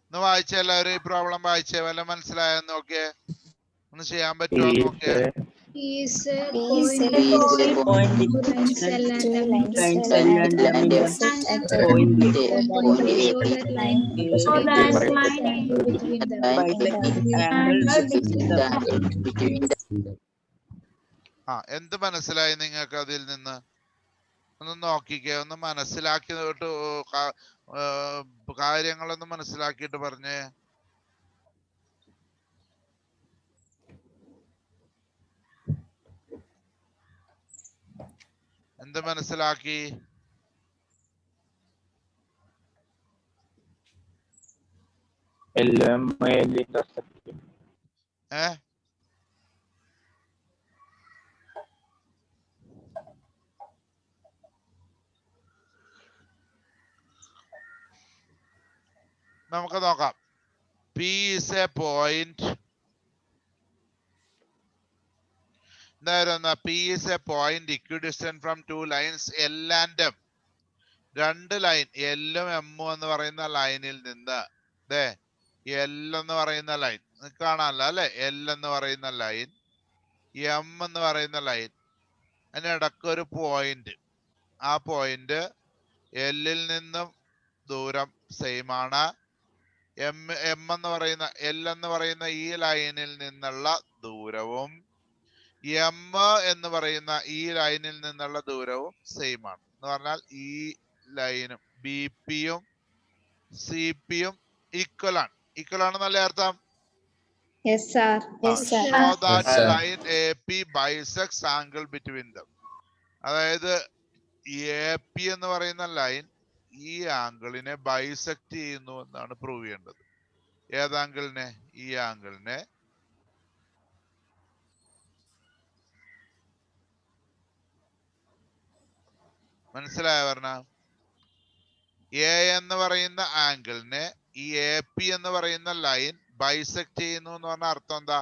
ഒന്ന് വായിച്ച എല്ലാവരും ഈ പ്രോബ്ലം വായിച്ചേ, വല്ല മനസ്സിലായെന്ന് നോക്കിയേ, ഒന്ന് ചെയ്യാൻ പറ്റുമോ നോക്കിയേ. എന്ത് മനസ്സിലായി നിങ്ങൾക്ക് അതിൽ നിന്ന്? ഒന്ന് നോക്കിക്കേ, ഒന്ന് മനസ്സിലാക്കിയിട്ട് കാര്യങ്ങളൊന്ന് മനസ്സിലാക്കിയിട്ട് പറഞ്ഞേ. എന്ത് മനസ്സിലാക്കി? നമുക്ക് നോക്കാം. P is a point. P is a point equidistant from two lines L and M. രണ്ട് ലൈൻ എല്ലും എമ്മും എന്ന് പറയുന്ന ലൈനിൽ നിന്ന് എൽ എന്ന് പറയുന്ന ലൈൻ കാണാനല്ലോ അല്ലെ, എൽ എന്ന് പറയുന്ന ലൈൻ, എം എന്ന് പറയുന്ന ലൈൻ, അതിനിടക്ക് ഒരു പോയിന്റ്. ആ പോയിന്റ് എല്ലിൽ നിന്നും ദൂരം സെയിം ആണ്. എൽ എന്ന് പറയുന്ന ഈ ലൈനിൽ നിന്നുള്ള ദൂരവും എം എന്ന് പറയുന്ന ഈ ലൈനിൽ നിന്നുള്ള ദൂരവും സെയിം ആണ്. എന്ന് പറഞ്ഞാൽ ഈ ലൈനും ബി പിയും സി പിയും ഈക്വൽ ആണെന്നല്ലേ അർത്ഥം? So that line AP bisects angle between them. അതായത് AP എന്ന് പറയുന്ന ലൈൻ ഈ ആംഗിളിനെ ബൈസെക്ട് ചെയ്യുന്നു എന്നാണ് പ്രൂവ് ചെയ്യേണ്ടത്. ഏത് ആംഗിളിനെ? ഈ ആംഗിളിനെ. മനസ്സിലായ പറഞ്ഞ? എ എന്ന് പറയുന്ന ആംഗിളിനെ ഈ AP എന്ന് പറയുന്ന ലൈൻ ബൈസെക്ട് ചെയ്യുന്നു എന്ന് പറഞ്ഞ അർത്ഥം എന്താ?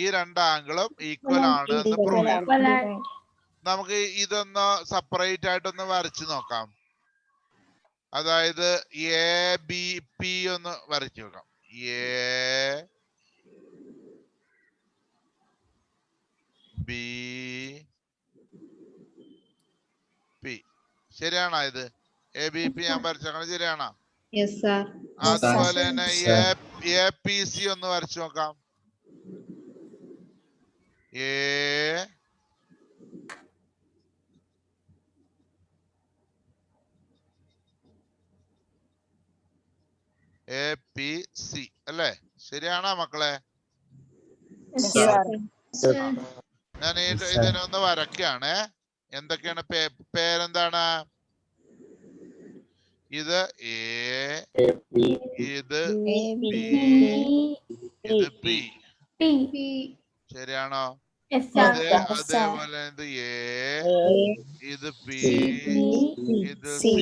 ഈ രണ്ട് ആംഗിളും ഈക്വൽ ആണ് എന്ന് പ്രൂവ് ചെയ്യണം. നമുക്ക് ഇതൊന്ന് സെപ്പറേറ്റ് ആയിട്ടൊന്ന് വരച്ചു നോക്കാം. അതായത് എ ബി പി ഒന്ന് വരച്ചു നോക്കാം. എ ബി പി ശരിയാണോ? ഇത് എ ബി പി ഞാൻ വരച്ചേക്കണം, ശരിയാണോ? അതുപോലെ തന്നെ എ പി സി ഒന്ന് വരച്ചു നോക്കാം. എ പി സി അല്ലേ? ശരിയാണോ മക്കളെ? ഞാൻ ഇതിനൊന്ന് വരയ്ക്കാണ്. എന്തൊക്കെയാണ് പേരെന്താണ്? ഇത് എ, ഇത് ബി, ഇത് പി. ശരിയാണോ? അതേപോലെ ഇത് എ, ഇത് ബി, ഇത് സി.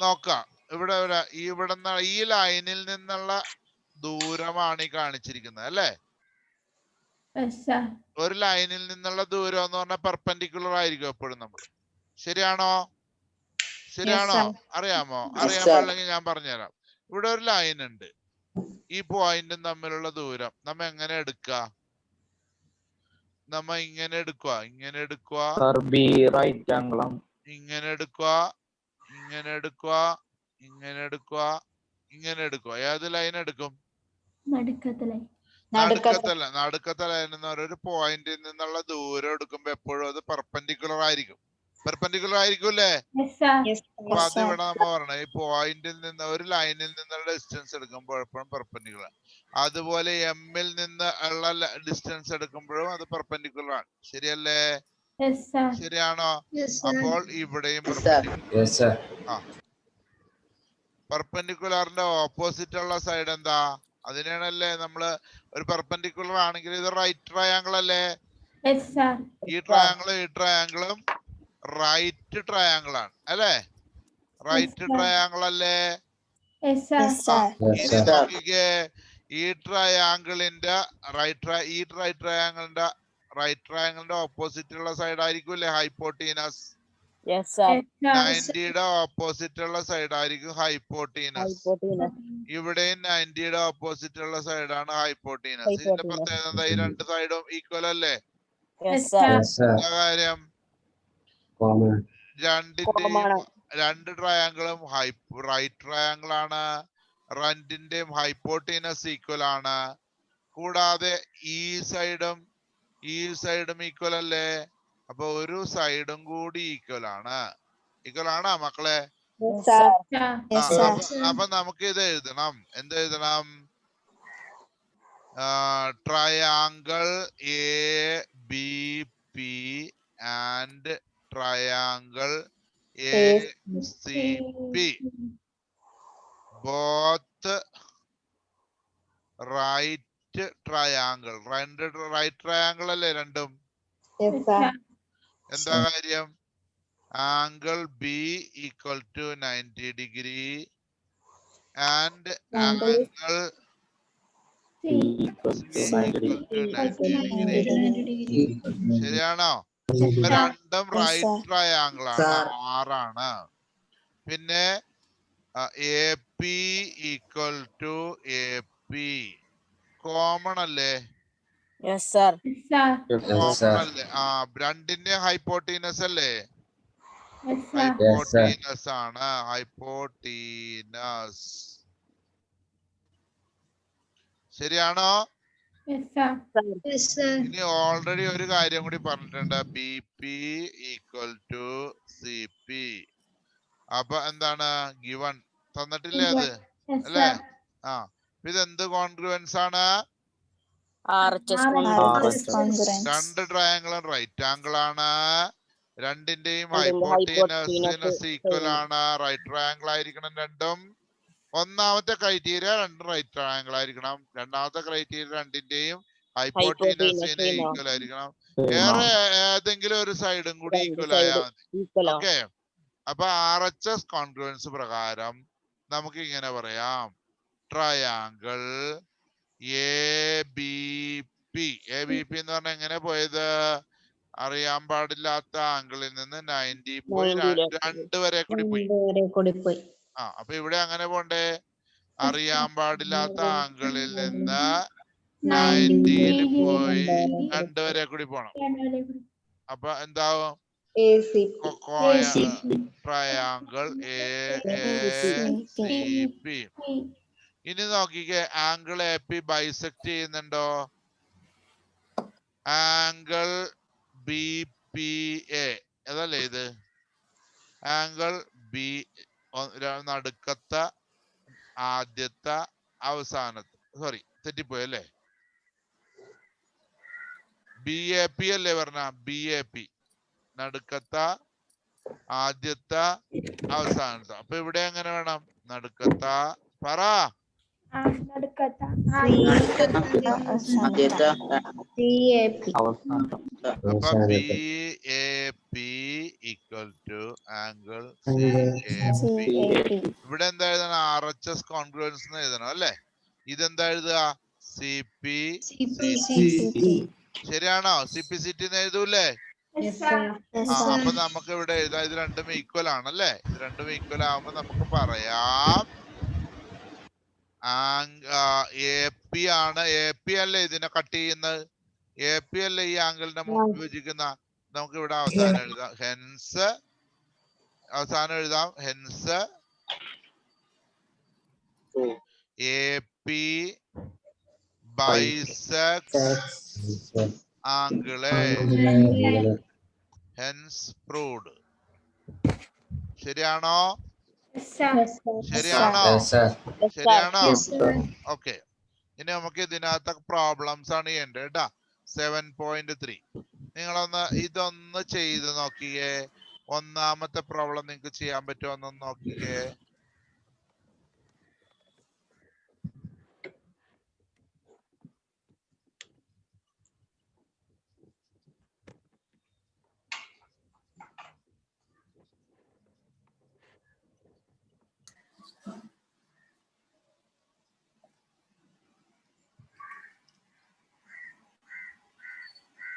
നോക്കാം. ഇവിടെ ഈ ലൈനിൽ നിന്നുള്ള ദൂരമാണ് ഈ കാണിച്ചിരിക്കുന്നത് അല്ലേ? ഒരു ലൈനിൽ നിന്നുള്ള ദൂരം എന്ന് പറഞ്ഞാൽ പെർപെൻഡിക്കുലർ ആയിരിക്കും എപ്പോഴും നമ്മൾ. ശരിയാണോ? അറിയാമോ? അറിയാൻ പാടില്ലെങ്കിൽ ഞാൻ പറഞ്ഞുതരാം. ഇവിടെ ഒരു ലൈൻ ഉണ്ട്. ഈ പോയിന്റും തമ്മിലുള്ള ദൂരം നമ്മ എങ്ങനെ എടുക്കുക? ഇങ്ങനെ എടുക്കുക, ഇങ്ങനെ എടുക്കുക, ഇങ്ങനെ എടുക്കുക, ഇങ്ങനെ എടുക്കുക, ഇങ്ങനെ എടുക്കുക, ഇങ്ങനെ എടുക്കുക. ഏത് ലൈൻ എടുക്കും? നടുക്കത്തെ ലൈൻ എന്ന് പറയുന്ന ഒരു പോയിന്റിൽ നിന്നുള്ള ദൂരം എടുക്കുമ്പോ എപ്പോഴും അത് പെർപെൻഡിക്കുലർ ആയിരിക്കും. പെർപെൻഡിക്കുലർ ആയിരിക്കൂല്ലേ? അപ്പൊ അതിവിടെ നമ്മ പറഞ്ഞ ഈ പോയിന്റിൽ നിന്ന് ഒരു ലൈനിൽ നിന്നുള്ള ഡിസ്റ്റൻസ് എടുക്കുമ്പോൾ എപ്പോഴും പെർപെൻഡിക്കുലർ. അതുപോലെ എമ്മിൽ നിന്ന് ഉള്ള ഡിസ്റ്റൻസ് എടുക്കുമ്പോഴും അത് പെർപെൻഡിക്കുലർ ആണ്. ശരിയല്ലേ? ശരിയാണോ? അപ്പോൾ ഇവിടെയും പെർപെൻഡിക്കുലറിന്റെ ഓപ്പോസിറ്റ് ഉള്ള സൈഡ് എന്താ? അതിനാണല്ലേ നമ്മള് ഒരു പെർപെൻഡിക്കുലർ ആണെങ്കിൽ ഇത് റൈറ്റ് ട്രയാങ്കിൾ അല്ലേ? ഈ ട്രയാങ്കിളും റൈറ്റ് ട്രയാങ്കിൾ ആണ് അല്ലേ? റൈറ്റ് ട്രയാങ്കിൾ അല്ലേ? ഇനി നോക്കിക്കേ, ഈ ട്രയാങ്കിളിന്റെ റൈറ്റ് ട്രയാങ്കിളിന്റെ ഓപ്പോസിറ്റ് ഉള്ള സൈഡ് ആയിരിക്കും അല്ലേ ഹൈപ്പോട്ടീനസ്? 90യുടെ ഓപ്പോസിറ്റ് ഉള്ള സൈഡ് ആയിരിക്കും ഹൈപ്പോട്ടീനസ്. ഇവിടെയും 90യുടെ ഓപ്പോസിറ്റ് ഉള്ള സൈഡാണ് ഹൈപ്പോട്ടീനസ്. ഇതിന്റെ പ്രത്യേകത ഈ രണ്ട് സൈഡും ഈക്വൽ അല്ലേ? എന്താ കാര്യം? രണ്ട് ട്രയാങ്കിളും റൈറ്റ് ട്രയാങ്കിൾ ആണ്. രണ്ടിന്റെയും ഹൈപ്പോട്ടീനസ് ഈക്വൽ ആണ്. കൂടാതെ ഈ സൈഡും ഈക്വൽ അല്ലേ? അപ്പൊ ഒരു സൈഡും കൂടി ഈക്വൽ ആണ്. ഈക്വൽ ആണോ മക്കളെ? അപ്പൊ നമുക്ക് ഇത് എഴുതണം. എന്തെഴുതണം? Triangle A B P and triangle A C P both right triangle. Right triangle അല്ലേ രണ്ടും? എന്താ കാര്യം? Angle B equal to 90 degree and angle ശരിയാണോ? രണ്ടും റൈറ്റ് ട്രയാങ്കിൾ ആണ്, ആറാണ്. പിന്നെ A P equal to A P common അല്ലേ? കോമൺ അല്ലേ? രണ്ടിന്റെ ഹൈപ്പോട്ടീനസ് അല്ലേ? ഹൈപ്പോട്ടീനസ് ആണ്. ഹൈപ്പോട്ടീനസ് ശരിയാണോ? ഇനി ഓൾറെഡി ഒരു കാര്യം കൂടി പറഞ്ഞിട്ടുണ്ട്, B P equal to C P. അപ്പൊ എന്താണ് ഗിവൺ തന്നിട്ടില്ലേ അത് അല്ലേ? ഇതെന്ത് കോൺഗ്രുവൻസ് ആണ്? രണ്ട് ട്രയാങ്കിളും റൈറ്റ് ആംഗിൾ ആണ്. രണ്ടിന്റെയും ഹൈപ്പോട്ടീനസ് ഈക്വൽ ആണ്. റൈറ്റ് ട്രയാങ്കിൾ ആയിരിക്കണം രണ്ടും. ഒന്നാമത്തെ ക്രൈറ്റീരിയ രണ്ടും റൈറ്റ് ട്രയാങ്കിൾ ആയിരിക്കണം. രണ്ടാമത്തെ ക്രൈറ്റീരിയ രണ്ടിന്റെയും ഹൈപ്പോട്ടീനസിന് ഈക്വൽ ആയിരിക്കണം. വേറെ ഏതെങ്കിലും ഒരു സൈഡും കൂടി ഈക്വൽ ആയാൽ മതി. ഓക്കെ. അപ്പൊ RHS കോൺഗ്രുവൻസ് പ്രകാരം നമുക്ക് ഇങ്ങനെ പറയാം, ട്രയാങ്കിൾ എ ബി പി എന്ന് പറഞ്ഞാൽ എങ്ങനെ പോയത്? അറിയാൻ പാടില്ലാത്ത ആംഗിളിൽ നിന്ന് 90 പോയി 2 വരെ കൂടി പോയി. അപ്പൊ ഇവിടെ അങ്ങനെ പോണ്ടേ? അറിയാൻ പാടില്ലാത്ത ആംഗിളിൽ നിന്ന് 90 പോയി 2 വരെ കൂടി പോണം. അപ്പൊ എന്താവും? Triangle A C P. ഇനി നോക്കിക്കേ, ആംഗിൾ എ പി ബൈസെക്ട് ചെയ്യുന്നുണ്ടോ? ആംഗിൾ ബി പി എ അതല്ലേ ഇത്? ആംഗിൾ ബി നടുക്കത്തെ ആദ്യത്തെ അവസാനത്തെ, സോറി തെറ്റിപ്പോയി അല്ലേ? ബി എ പി അല്ലേ പറഞ്ഞ? ബി എ പി നടുക്കത്തെ ആദ്യത്തെ അവസാനത്തെ. അപ്പൊ ഇവിടെ എങ്ങനെ വേണം? നടുക്കത്തെ പറ. അപ്പൊ B A P equal to angle C A P. ഇവിടെ എന്താ എഴുതണം? RHS കോൺഗ്രുവൻസ് എന്ന് എഴുതണം അല്ലേ? ഇതെന്താ എഴുതുക? C P C T. ശരിയാണോ? സി പി സി ടി എന്ന് എഴുതൂല്ലേ? അപ്പൊ നമുക്ക് ഇവിടെ എഴുതാം, ഇത് രണ്ടും ഈക്വൽ ആണല്ലേ? ഇത് രണ്ടും ഈക്വൽ ആവുമ്പോ നമുക്ക് പറയാം എ പി ആണ്. എ പി അല്ലേ ഇതിനെ കട്ട് ചെയ്യുന്നത്? എ പി അല്ലേ ഈ ആംഗിളിന്റെ മുമ്പ് വിഭജിക്കുന്ന? നമുക്ക് ഇവിടെ അവസാനം എഴുതാം, ഹെൻസ് അവസാനം എഴുതാം, hence A P bisects angle, hence proved. ശരിയാണോ? ശരിയാണോ? ശരിയാണോ? ഓക്കെ. ഇനി നമുക്ക് ഇതിനകത്ത് പ്രോബ്ലംസ് ആണ് ചെയ്യേണ്ടത് കേട്ടാ. 7.3 നിങ്ങളൊന്ന് ഇതൊന്ന് ചെയ്ത് നോക്കിയേ. ഒന്നാമത്തെ പ്രോബ്ലം നിങ്ങൾക്ക് ചെയ്യാൻ പറ്റുമോ എന്നൊന്ന് നോക്കിയേ.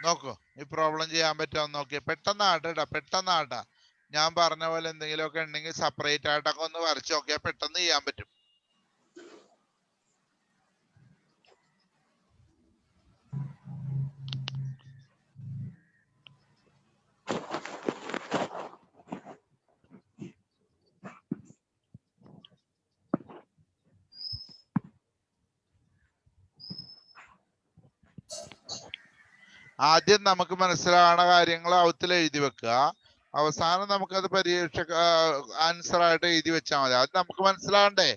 നോക്കൂ, ഈ പ്രോബ്ലം ചെയ്യാൻ പറ്റുമോ നോക്കിയേ. പെട്ടെന്നാട്ടാ. ഞാൻ പറഞ്ഞ പോലെ എന്തെങ്കിലുമൊക്കെ ഉണ്ടെങ്കിൽ സെപ്പറേറ്റ് ആയിട്ടൊക്കെ ഒന്ന് വരച്ച് നോക്കിയാൽ പെട്ടെന്ന് ചെയ്യാൻ പറ്റും. ആദ്യം നമുക്ക് മനസ്സിലാവുന്ന കാര്യങ്ങൾ ഔത്തിൽ എഴുതി വെക്കുക. അവസാനം നമുക്കത് പരീക്ഷ ആൻസർ ആയിട്ട് എഴുതി വെച്ചാൽ മതി. അത് നമുക്ക് മനസ്സിലാവണ്ടേ?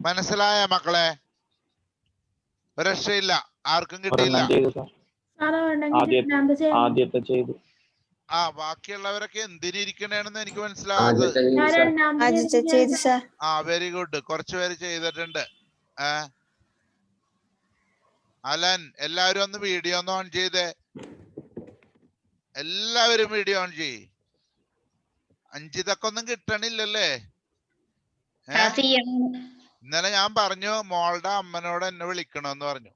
മനസ്സിലായ മക്കളെ? രക്ഷയില്ല, ആർക്കും കിട്ടിയില്ല. ആദ്യത്തെ ചെയ്തു. ആ ബാക്കിയുള്ളവരൊക്കെ എന്തിനിരിക്കണേന്ന് എനിക്ക് മനസ്സിലാകാതെ. ആ വെരി ഗുഡ്, കുറച്ചു പേര് ചെയ്തിട്ടുണ്ട്. അലൻ, എല്ലാവരും ഒന്ന് വീഡിയോ ഒന്ന് ഓൺ ചെയ്തേ. എല്ലാവരും വീഡിയോ ഓൺ ചെയ്യ്. അഞ്ചിതൊക്കെ ഒന്നും കിട്ടണില്ലല്ലേ? ഇന്നലെ ഞാൻ പറഞ്ഞു മോളുടെ അമ്മനോട് എന്നെ വിളിക്കണമെന്ന് പറഞ്ഞു.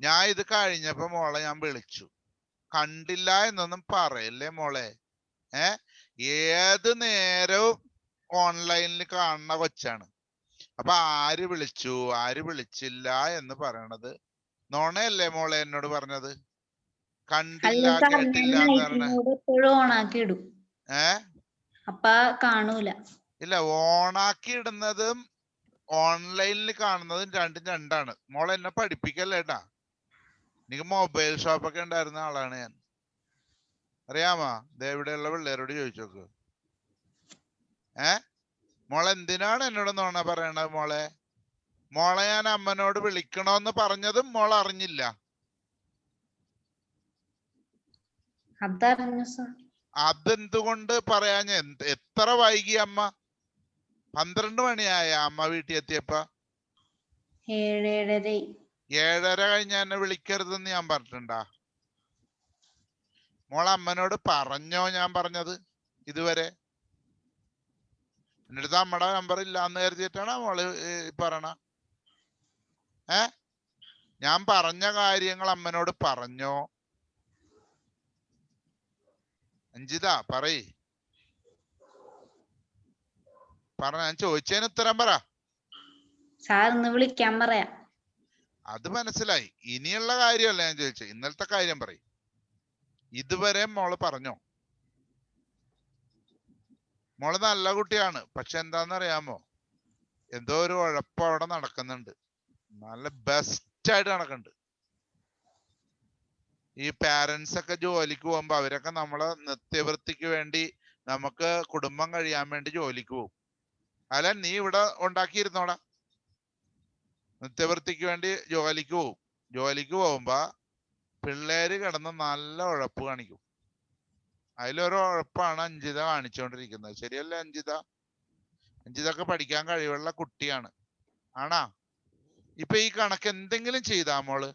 ഞാൻ ഇത് കഴിഞ്ഞപ്പോ മോളെ ഞാൻ വിളിച്ചു. കണ്ടില്ല എന്നൊന്നും പറയല്ലേ മോളെ. ഏത് നേരവും ഓൺലൈനിൽ കാണുന്ന കൊച്ചാണ്. അപ്പൊ ആര് വിളിച്ചു ആര് വിളിച്ചില്ല എന്ന് പറയണത് നോണയല്ലേ മോളെ എന്നോട് പറഞ്ഞത്? കണ്ടില്ല കേട്ടില്ല എന്ന് പറഞ്ഞ അപ്പ കാണൂല. ഇല്ല, ഓണാക്കി ഇടുന്നതും ഓൺലൈനിൽ കാണുന്നതും രണ്ടും രണ്ടാണ്. മോളെ എന്നെ പഠിപ്പിക്കല്ലേട്ടാ. എനിക്ക് മൊബൈൽ ഷോപ്പൊക്കെ ഉണ്ടായിരുന്ന ആളാണ് ഞാൻ, അറിയാമോ? ഇവിടെയുള്ള പിള്ളേരോട് ചോദിച്ചോക്ക്. മോളെ എന്തിനാണ് എന്നോട് നുണ പറയണത് മോളെ? മോളെ ഞാൻ അമ്മനോട് വിളിക്കണോന്ന് പറഞ്ഞതും മോൾ അറിഞ്ഞില്ല. അതറിഞ്ഞു സാർ. അതെന്തുകൊണ്ട് പറയാഞ്ഞ? എത്ര വൈകി അമ്മ? 12 മണിയായ അമ്മ വീട്ടിൽ എത്തിയപ്പോ? 7:30. 7:30 കഴിഞ്ഞ എന്നെ വിളിക്കരുതെന്ന് ഞാൻ പറഞ്ഞിട്ടുണ്ടാ? മോളെ അമ്മനോട് പറഞ്ഞോ ഞാൻ പറഞ്ഞത് ഇതുവരെ? എന്റെ അടുത്ത് അമ്മയുടെ നമ്പർ ഇല്ലാന്ന് കരുതിയിട്ടാണ് മോള് പറയണ? ഞാൻ പറഞ്ഞ കാര്യങ്ങൾ അമ്മനോട് പറഞ്ഞോ? അഞ്ജിത പറയ്. ഞാൻ ചോദിച്ചതിന് ഉത്തരം പറ. സാർ ഇന്ന് വിളിക്കാൻ പറയാം. അത് മനസ്സിലായി. ഇനിയുള്ള കാര്യമല്ല ഞാൻ ചോദിച്ചത്, ഇന്നലത്തെ കാര്യം പറയും. ഇതുവരെ മോള് പറഞ്ഞോ? മോള് നല്ല കുട്ടിയാണ്, പക്ഷെ എന്താന്നറിയാമോ, എന്തോ ഒരു ഉഴപ്പം അവിടെ നടക്കുന്നുണ്ട്. നല്ല ബെസ്റ്റ് ആയിട്ട് നടക്കുന്നുണ്ട്. ഈ പാരന്റ്സ് ഒക്കെ ജോലിക്ക് പോകുമ്പോ അവരൊക്കെ നമ്മളെ നിത്യവൃത്തിക്ക് വേണ്ടി, നമുക്ക് കുടുംബം കഴിയാൻ വേണ്ടി ജോലിക്ക് പോകും. അല്ല, നീ ഇവിടെ ഉണ്ടാക്കിയിരുന്നോടാ. നിത്യവൃത്തിക്ക് വേണ്ടി ജോലിക്ക് പോകും. ജോലിക്ക് പോകുമ്പോ പിള്ളേര് കിടന്ന് നല്ല ഉഴപ്പ് കാണിക്കും. അതിലൊരു ഉഴപ്പാണ് അഞ്ജിത കാണിച്ചുകൊണ്ടിരിക്കുന്നത്. ശരിയല്ലേ അഞ്ജിത? അഞ്ജിതൊക്കെ പഠിക്കാൻ കഴിവുള്ള കുട്ടിയാണ്, ആണാ? ഇപ്പൊ ഈ കണക്ക് എന്തെങ്കിലും ചെയ്താ മോള്?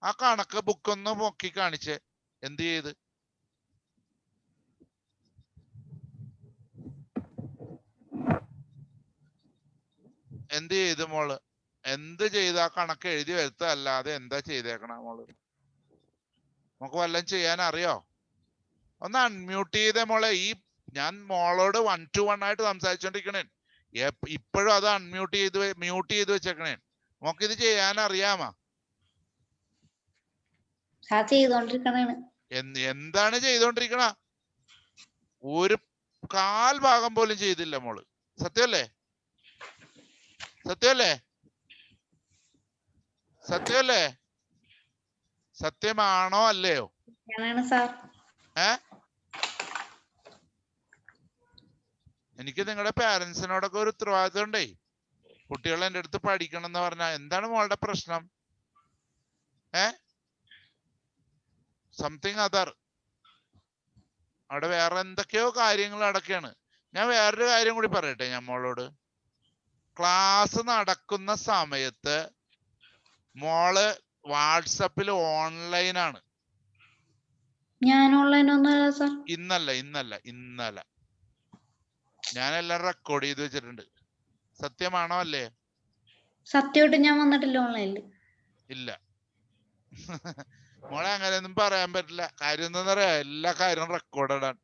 ആ കണക്ക് ബുക്കൊന്ന് പൊക്കി കാണിച്ചേ. എന്ത് ചെയ്ത്? എന്ത് ചെയ്ത് മോള്? എന്ത് ചെയ്ത്? ആ കണക്ക് എഴുതി വരുത്തല്ലാതെ എന്താ ചെയ്തേക്കണ മോള്? നമുക്ക് വല്ലതും ചെയ്യാൻ അറിയോ? ഒന്ന് അൺമ്യൂട്ട് ചെയ്തേ മോളെ. ഈ ഞാൻ മോളോട് 1 to 1 ആയിട്ട് സംസാരിച്ചോണ്ടിരിക്കണേ. ഇപ്പോഴും അത് മ്യൂട്ട് ചെയ്ത് വെച്ചേക്കണേ. നമുക്കിത് ചെയ്യാൻ അറിയാമോ? എന്താണ് ചെയ്തോണ്ടിരിക്കണ? ഒരു കാൽ ഭാഗം പോലും ചെയ്തില്ല മോള്. സത്യമല്ലേ? സത്യമല്ലേ? സത്യമല്ലേ? സത്യമാണോ അല്ലയോ? എനിക്ക് നിങ്ങളുടെ പാരന്റ്സിനോടൊക്കെ ഒരു ഉത്തരവാദിത്വം ഉണ്ടേ. കുട്ടികൾ എൻ്റെ അടുത്ത് പഠിക്കണം എന്ന് പറഞ്ഞാൽ എന്താണ് മോളുടെ പ്രശ്നം? Something other. അവിടെ വേറെ എന്തൊക്കെയോ കാര്യങ്ങൾ നടക്കുകയാണ്. ഞാൻ വേറൊരു കാര്യം കൂടി പറയട്ടെ ഞാൻ മോളോട്. ക്ലാസ് നടക്കുന്ന സമയത്ത് മോള് വാട്സപ്പിൽ ഓൺലൈനാണ്. ഞാൻ ഓൺലൈൻ ഒന്നുമല്ല സാർ. ഇന്നലെ ഞാനെല്ലാം റെക്കോർഡ് ചെയ്ത് വെച്ചിട്ടുണ്ട്. സത്യമാണോ അല്ലേ? സത്യമായിട്ട് ഞാൻ വന്നിട്ടില്ല ഓൺലൈനിൽ. ഇല്ല മോളെ, അങ്ങനെയൊന്നും പറയാൻ പറ്റില്ല. കാര്യം എന്താണെന്നറിയാ? എല്ലാ കാര്യവും റെക്കോർഡാണ്.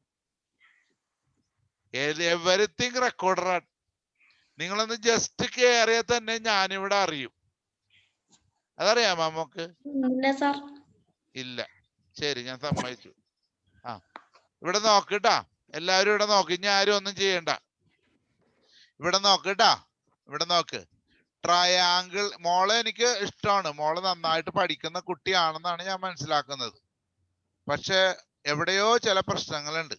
എവരിത്തിങ് റെക്കോർഡറാണ്. നിങ്ങളൊന്ന് ജസ്റ്റ് കയറിയാൽ തന്നെ ഞാനിവിടെ അറിയും. അതറിയാമോ നമുക്ക്? ഇല്ല. ശരി, ഞാൻ സമ്മതിച്ചു. ഇവിടെ നോക്കിട്ടാ, എല്ലാവരും ഇവിടെ നോക്ക്. ഇനി ആരും ഒന്നും ചെയ്യണ്ട. ഇവിടെ നോക്കിട്ടാ, ഇവിടെ നോക്ക്. ട്രയാങ്കിൾ. മോളെ എനിക്ക് ഇഷ്ടമാണ്. മോള് നന്നായിട്ട് പഠിക്കുന്ന കുട്ടിയാണെന്നാണ് ഞാൻ മനസ്സിലാക്കുന്നത്. പക്ഷെ എവിടെയോ ചില പ്രശ്നങ്ങളുണ്ട്.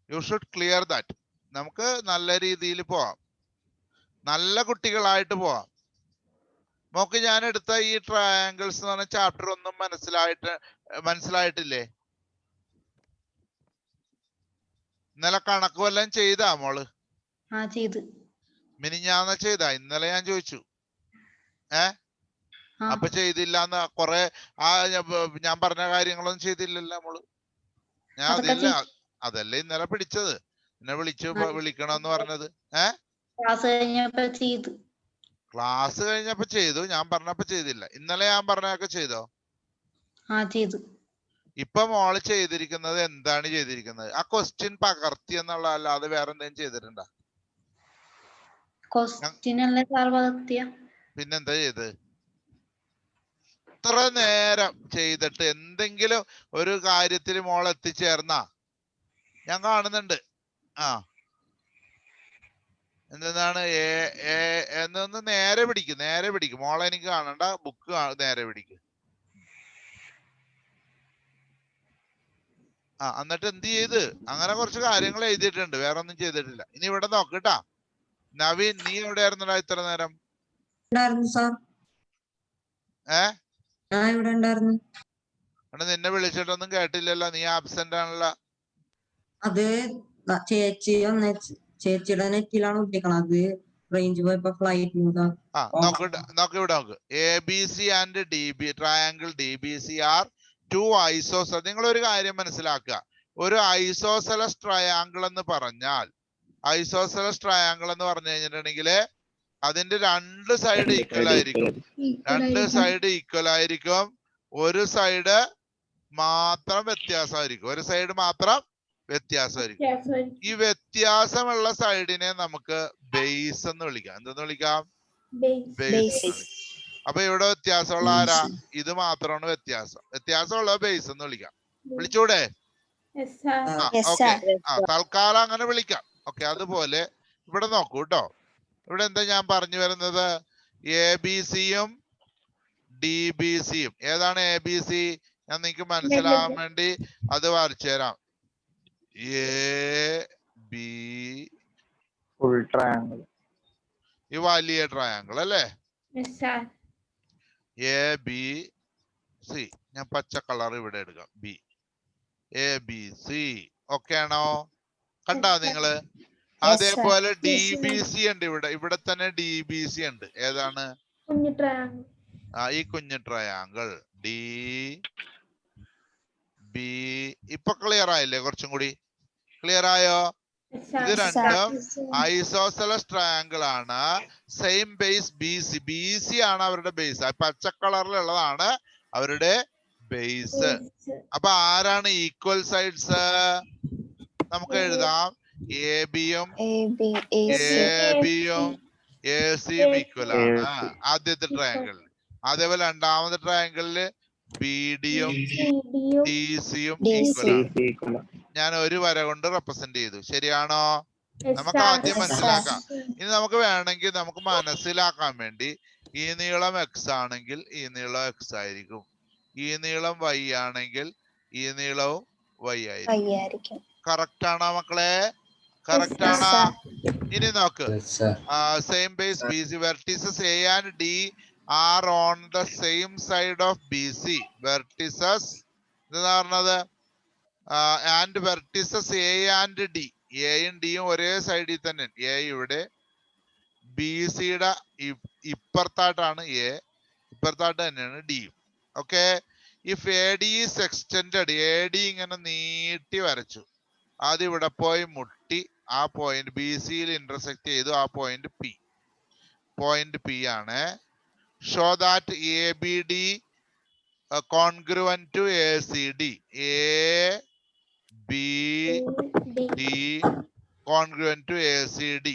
You should clear that. നമുക്ക് നല്ല രീതിയിൽ പോവാം, നല്ല കുട്ടികളായിട്ട് പോവാം. മോക്ക് ഞാൻ എടുത്ത ഈ ട്രയാങ്കിൾസ് എന്ന് പറഞ്ഞ ചാപ്റ്റർ ഒന്നും മനസ്സിലായിട്ടില്ലേ? ഇന്നലെ കണക്ക് വല്ലതും ചെയ്താ മോള്? മിനിഞ്ഞാന്ന് ചെയ്താ? ഇന്നലെ ഞാൻ ചോദിച്ചു. അപ്പൊ ചെയ്തില്ല കൊറേ ഞാൻ പറഞ്ഞ കാര്യങ്ങളൊന്നും ചെയ്തില്ലല്ലോ മോള്. ഞാൻ അതല്ലേ ഇന്നലെ പിടിച്ചത്. എന്നെ വിളിക്കണമെന്ന് പറഞ്ഞത്. ക്ലാസ് കഴിഞ്ഞപ്പോ ചെയ്തു, ഞാൻ പറഞ്ഞപ്പോ ചെയ്തില്ല. ഇന്നലെ ഞാൻ പറഞ്ഞൊക്കെ ചെയ്തോ? ഇപ്പൊ മോള് ചെയ്തിരിക്കുന്നത് എന്താണ് ചെയ്തിരിക്കുന്നത്? ആ ക്വസ്റ്റ്യൻ പകർത്തി എന്നുള്ള അല്ലാതെ വേറെ എന്തെങ്കിലും ചെയ്തിട്ടുണ്ടോ? പിന്നെന്താ ചെയ്ത്? ഇത്ര നേരം ചെയ്തിട്ട് എന്തെങ്കിലും ഒരു കാര്യത്തിൽ മോൾ എത്തിച്ചേർന്നാ? ഞാൻ കാണുന്നുണ്ട്. എന്താണ് എന്നൊന്ന് നേരെ പിടിക്കും മോളെ. എനിക്ക് കാണണ്ട, ബുക്ക് നേരെ പിടിക്കും. എന്നിട്ട് എന്ത് ചെയ്ത് അങ്ങനെ കുറച്ച് കാര്യങ്ങൾ എഴുതിയിട്ടുണ്ട്, വേറെ ഒന്നും ചെയ്തിട്ടില്ല. ഇനി ഇവിടെ നോക്കട്ടാ. നവീൻ, നീ എവിടെയായിരുന്നടാ ഇത്ര നേരം? ഇവിടെ ഉണ്ടായിരുന്നു. നിന്നെ വിളിച്ചിട്ടൊന്നും കേട്ടില്ലല്ലോ, നീ ആബ്സെന്റ് ആണല്ലോ. അത് ചേച്ചിയുടെ നെറ്റിലാണ് വിളിക്കണത്, റേഞ്ച് പോയപ്പോ ഫ്ലൈറ്റ് നോക്ക് ഇവിടെ നോക്ക്. ABC and DB triangle DBC are two isosceles. നിങ്ങൾ ഒരു കാര്യം മനസ്സിലാക്കുക, ഒരു ഐസോസെലസ് ട്രയാങ്കിൾ എന്ന് പറഞ്ഞാൽ, ഐസോസെലസ് ട്രയാങ്കിൾ എന്ന് പറഞ്ഞു കഴിഞ്ഞിട്ടുണ്ടെങ്കിൽ അതിന്റെ രണ്ട് സൈഡ് ഈക്വൽ ആയിരിക്കും. രണ്ട് സൈഡ് ഈക്വൽ ആയിരിക്കും, ഒരു സൈഡ് മാത്രം വ്യത്യാസമായിരിക്കും. ഒരു സൈഡ് മാത്രം വ്യത്യാസമായിരിക്കും. ഈ വ്യത്യാസമുള്ള സൈഡിനെ നമുക്ക് ബേസ് എന്ന് വിളിക്കാം. എന്തെന്ന് വിളിക്കാം? ബേസ്. അപ്പൊ ഇവിടെ വ്യത്യാസമുള്ള ആരാ? ഇത് മാത്രമാണ് വ്യത്യാസം. വ്യത്യാസമുള്ള ബേസ് എന്ന് വിളിക്കാം. വിളിച്ചൂടെ? ഓക്കെ, തൽക്കാലം അങ്ങനെ വിളിക്കാം. ഓക്കെ, അതുപോലെ ഇവിടെ നോക്കൂ കേട്ടോ. ഇവിടെ എന്താ ഞാൻ പറഞ്ഞു വരുന്നത്? ABCയും DBCയും. ഏതാണ് ABC? ഞാൻ നിങ്ങൾക്ക് മനസ്സിലാവാൻ വേണ്ടി അത് വരച്ചു തരാം. AB ഫുൾ ട്രയാങ്കിൾ, ഈ വലിയ ട്രയാങ്കിൾ അല്ലേ? ABC. ഞാൻ പച്ച കളർ ഇവിടെ എടുക്കാം. ABC. ഓക്കെ ആണോ? കണ്ടോ നിങ്ങള്? അതേപോലെ DBC ഉണ്ട് ഇവിടെ. ഇവിടെ തന്നെ DBC ഉണ്ട്. ഏതാണ്? ഈ കുഞ്ഞു ട്രയാങ്കിൾ DB. ഇപ്പൊ ക്ലിയർ ആയില്ലേ? കുറച്ചും കൂടി ക്ലിയർ ആയോ? ഇത് രണ്ടും ഐസോസെലസ് ട്രയാങ്കിൾ ആണ്. സെയിം ബേസ് BC ആണ് അവരുടെ ബേസ്. പച്ച കളറിലുള്ളതാണ് അവരുടെ ബേസ്. അപ്പൊ ആരാണ് ഈക്വൽ സൈഡ്സ്? നമുക്ക് എഴുതാം. ABയും ACയും ഈക്വൽ ആണ് ആദ്യത്തെ ട്രയാങ്കിൾ. അതേപോലെ രണ്ടാമത്തെ ട്രയാങ്കിളില് BDയും DCയും ഈക്വൽ ആണ്. ഞാൻ ഒരു വര കൊണ്ട് റെപ്രസെന്റ് ചെയ്തു. ശരിയാണോ? നമുക്ക് ആദ്യം മനസ്സിലാക്കാം. ഇനി നമുക്ക് വേണമെങ്കിൽ നമുക്ക് മനസ്സിലാക്കാൻ വേണ്ടി ഈ നീളം X ആണെങ്കിൽ ഈ നീളം X ആയിരിക്കും, ഈ നീളം Y ആണെങ്കിൽ ഈ നീളവും Y ആയിരിക്കും. കറക്റ്റ് ആണോ മക്കളെ? കറക്റ്റ് ആണോ? ഇനി നോക്ക്. Same base BC. Vertices A and D are on the same side of BC. Vertices എന്താ പറഞ്ഞത്? And vertices A and D. എയും ഡിയും ഒരേ സൈഡിൽ തന്നെ. A ഇവിടെ, BCയുടെ ഇപ്പുറത്തായിട്ടാണ് A, ഇപ്പുറത്തായിട്ട് തന്നെയാണ് D. Okay. If AD is extended, AD ഇങ്ങനെ നീട്ടി വരച്ചു. ആദ്യം ഇവിടെ പോയി മുട്ടി, ആ പോയിന്റ് BCയിൽ ഇന്റർസെക്ട് ചെയ്തു. ആ പോയിന്റ് P ആണ്. Show that ABD congruent to ACD. ABD congruent to ACD.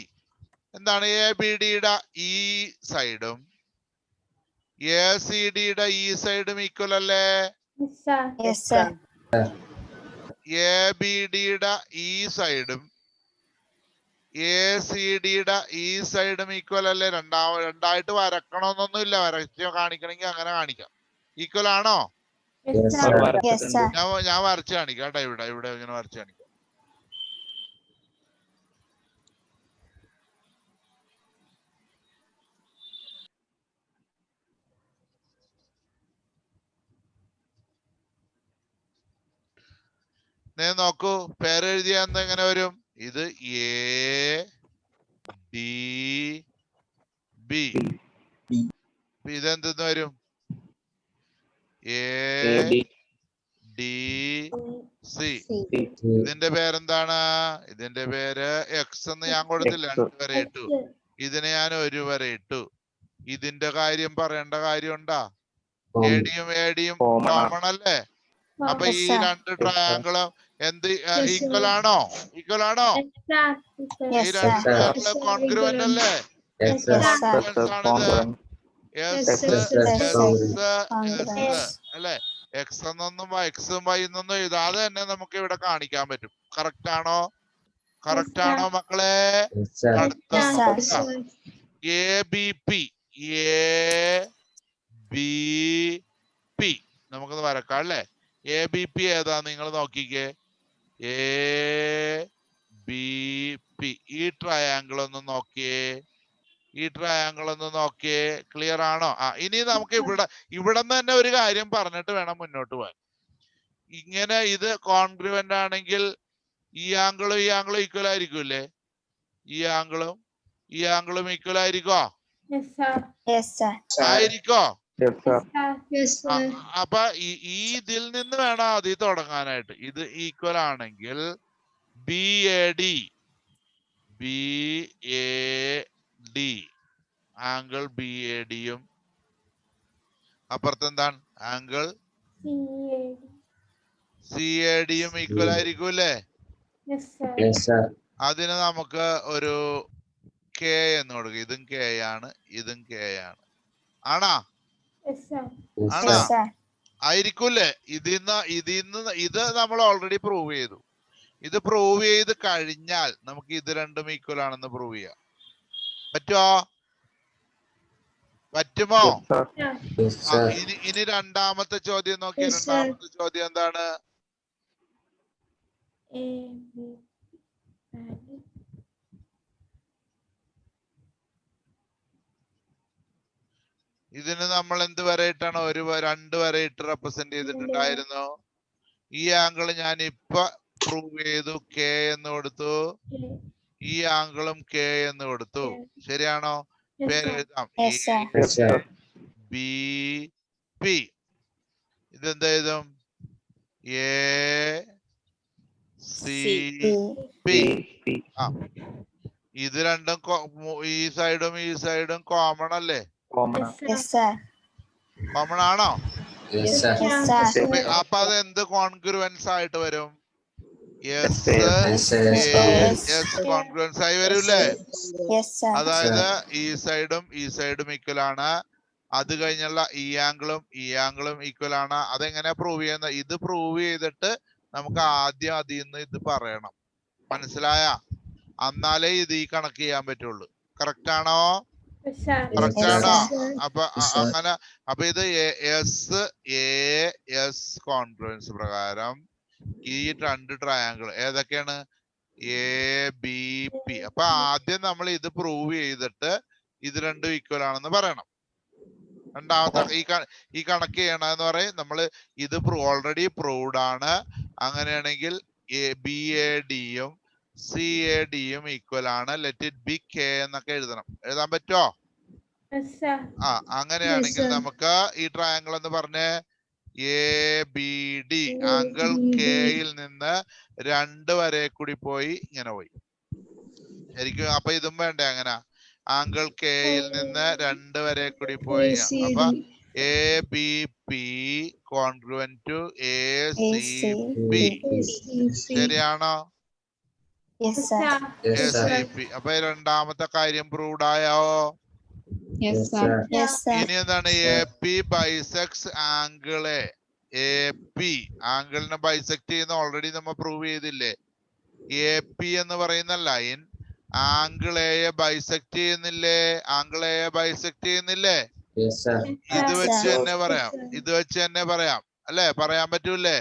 എന്താണ്? ABDയുടെ ഈ സൈഡും ACDയുടെ ഈ സൈഡും ഈക്വൽ അല്ലേ? ABDയുടെ ഈ സൈഡും ACDയുടെ ഈ സൈഡും ഈക്വൽ അല്ലേ? രണ്ടായിട്ട് വരക്കണമെന്നൊന്നുമില്ല. വരച്ച് കാണിക്കണമെങ്കിൽ അങ്ങനെ കാണിക്കാം. ഈക്വൽ ആണോ? ഞാൻ വരച്ച് കാണിക്കാം കേട്ടോ. ഇവിടെ ഇങ്ങനെ വരച്ച് കാണിക്കാം. നോക്കൂ, പേരെഴുതിയ എങ്ങനെ വരും? ഇത് ADB. ഇതെന്തെന്ന് വരും? ADC. ഇതിന്റെ പേരെന്താണ്? ഇതിന്റെ പേര് X എന്ന് ഞാൻ കൊടുത്തില്ല, 2 വരെ ഇട്ടു. ഇതിന് ഞാൻ 1 വരെ ഇട്ടു. ഇതിന്റെ കാര്യം പറയേണ്ട കാര്യമുണ്ടാ? ADയും കോമൺ അല്ലേ? അപ്പൊ ഈ രണ്ട് ട്രയാങ്കിളും എന്ത് ഈക്വൽ ആണോ? ഈക്വൽ ആണോ? ഈ രണ്ട് ട്രയാങ്കിള് കോൺഗ്രുവന്റ് അല്ലേ? അല്ലെ? X എന്നൊന്നും Xഉം Y എന്നൊന്നും എഴുതാതെ തന്നെ നമുക്ക് ഇവിടെ കാണിക്കാൻ പറ്റും. കറക്റ്റ് ആണോ? കറക്റ്റ് ആണോ മക്കളെ? അടുത്ത ABP. ABP നമുക്കൊന്ന് വരക്കാം അല്ലേ? ABP ഏതാ? നിങ്ങൾ നോക്കിക്കേ. ABP. ഈ ട്രയാങ്കിൾ ഒന്ന് നോക്കിയേ, ഈ ട്രയാങ്കിൾ ഒന്ന് നോക്കിയേ. ക്ലിയർ ആണോ? ഇനി നമുക്ക് ഇവിടെ തന്നെ ഒരു കാര്യം പറഞ്ഞിട്ട് വേണം മുന്നോട്ട് പോകാൻ. ഇങ്ങനെ ഇത് കോൺഗ്രുവന്റ് ആണെങ്കിൽ ഈ ആംഗിളും ഈ ആംഗിളും ഈക്വൽ ആയിരിക്കൂല്ലേ? ഈ ആംഗിളും ഈ ആംഗിളും ഈക്വൽ ആയിരിക്കോ? ആയിരിക്കോ? അപ്പൊ ഈ ഇതിൽ നിന്ന് വേണം ആദ്യം തുടങ്ങാനായിട്ട്. ഇത് ഈക്വൽ ആണെങ്കിൽ BAD ആംഗിൾ BADയും അപ്പുറത്ത് എന്താണ് ആംഗിൾ CADയും ഈക്വൽ ആയിരിക്കൂല്ലേ? അതിന് നമുക്ക് ഒരു K എന്ന് കൊടുക്കുക. ഇതും K ആണ്, ഇതും K ആണ്. ആണാ? ആണാ? ആയിരിക്കൂല്ലേ? ഇത് നമ്മൾ ഓൾറെഡി പ്രൂവ് ചെയ്തു. ഇത് പ്രൂവ് ചെയ്ത് കഴിഞ്ഞാൽ നമുക്ക് ഇത് രണ്ടും ഈക്വൽ ആണെന്ന് പ്രൂവ് ചെയ്യാം. പറ്റുമോ? ഇനി രണ്ടാമത്തെ ചോദ്യം നോക്കിയ. രണ്ടാമത്തെ ചോദ്യം എന്താണ്? ഇതിന് നമ്മൾ എന്ത് വരയിട്ടാണ്? രണ്ട് വരയിട്ട് റെപ്രസെന്റ് ചെയ്തിട്ടുണ്ടായിരുന്നു. ഈ ആംഗിൾ ഞാൻ ഇപ്പൊ പ്രൂവ് ചെയ്തു, K എന്ന് കൊടുത്തു. ഈ ആംഗിളും K എന്ന് കൊടുത്തു. ശരിയാണോ? പേര് എഴുതാം. ABP. ഇതെന്ത് എഴുതും? ACP. ഇത് രണ്ടും ഈ സൈഡും ഈ സൈഡും കോമൺ അല്ലേ? കോമൺ ആണോ? അപ്പൊ അത് എന്ത് കോൺഗ്രുവൻസ് ആയിട്ട് വരും? കോൺഗ്രുവൻസ് ആയി വരൂല്ലേ? അതായത് ഈ സൈഡും ഈക്വൽ ആണ്. അത് കഴിഞ്ഞുള്ള ഈ ആംഗിളും ഈക്വൽ ആണ്. അതെങ്ങനെ പ്രൂവ് ചെയ്യുന്നത്? ഇത് പ്രൂവ് ചെയ്തിട്ട് നമുക്ക് ആദ്യം അതിൽ നിന്ന് ഇത് പറയണം. മനസ്സിലായ? എന്നാലേ ഇത് ഈ കണക്ക് ചെയ്യാൻ പറ്റുള്ളൂ. കറക്റ്റ് ആണോ? കറക്റ്റ് ആണോ? അപ്പൊ അങ്ങനെ അപ്പൊ ഇത് AS കോൺഗ്രുവൻസ് പ്രകാരം ഈ രണ്ട് ട്രയാങ്കിൾ ഏതൊക്കെയാണ്? ABP. അപ്പൊ ആദ്യം നമ്മൾ ഇത് പ്രൂവ് ചെയ്തിട്ട് ഇത് രണ്ടും ഈക്വൽ ആണെന്ന് പറയണം. രണ്ടാമത്തെ ഈ കണക്ക് ചെയ്യണമെന്ന് പറയും. നമ്മൾ ഇത് ഓൾറെഡി പ്രൂവ്ഡ് ആണ്. അങ്ങനെയാണെങ്കിൽ BADയും CADയും ഈക്വൽ ആണ്. ലെറ്റ് ഇറ്റ് ബി K എന്നൊക്കെ എഴുതാൻ പറ്റുമോ? അങ്ങനെയാണെങ്കിൽ നമുക്ക് ഈ ട്രയാങ്കിൾ എന്ന് പറഞ്ഞേ ABD ആംഗിൾ Kയിൽ നിന്ന് 2 വരെ കൂടി പോയി ഇങ്ങനെ പോയി. ശരിക്കും അപ്പൊ ഇതും വേണ്ടേ? അങ്ങനെ ആംഗിൾ Kയിൽ നിന്ന് 2 വരെ കൂടി പോയി. അപ്പൊ ABP കോൺഗ്രുവന്റ് ടു ACB. ശരിയാണോ? ACB. അപ്പൊ രണ്ടാമത്തെ കാര്യം പ്രൂവ്ഡ് ആയോ? ഇനി എന്താണ്? AP ബൈസെക്സ് ആംഗിളെ. AP ആംഗിളിനെ ബൈസെക്ട് ചെയ്യുന്ന ഓൾറെഡി നമ്മൾ പ്രൂവ് ചെയ്തില്ലേ? AP എന്ന് പറയുന്ന ലൈൻ ആംഗിൾ എയെ ബൈസെക്ട് ചെയ്യുന്നില്ലേ? ആംഗിൾ എയെ ബൈസെക്ട് ചെയ്യുന്നില്ലേ? ഇത് വെച്ച് തന്നെ പറയാം അല്ലെ? പറയാൻ പറ്റൂല്ലേ?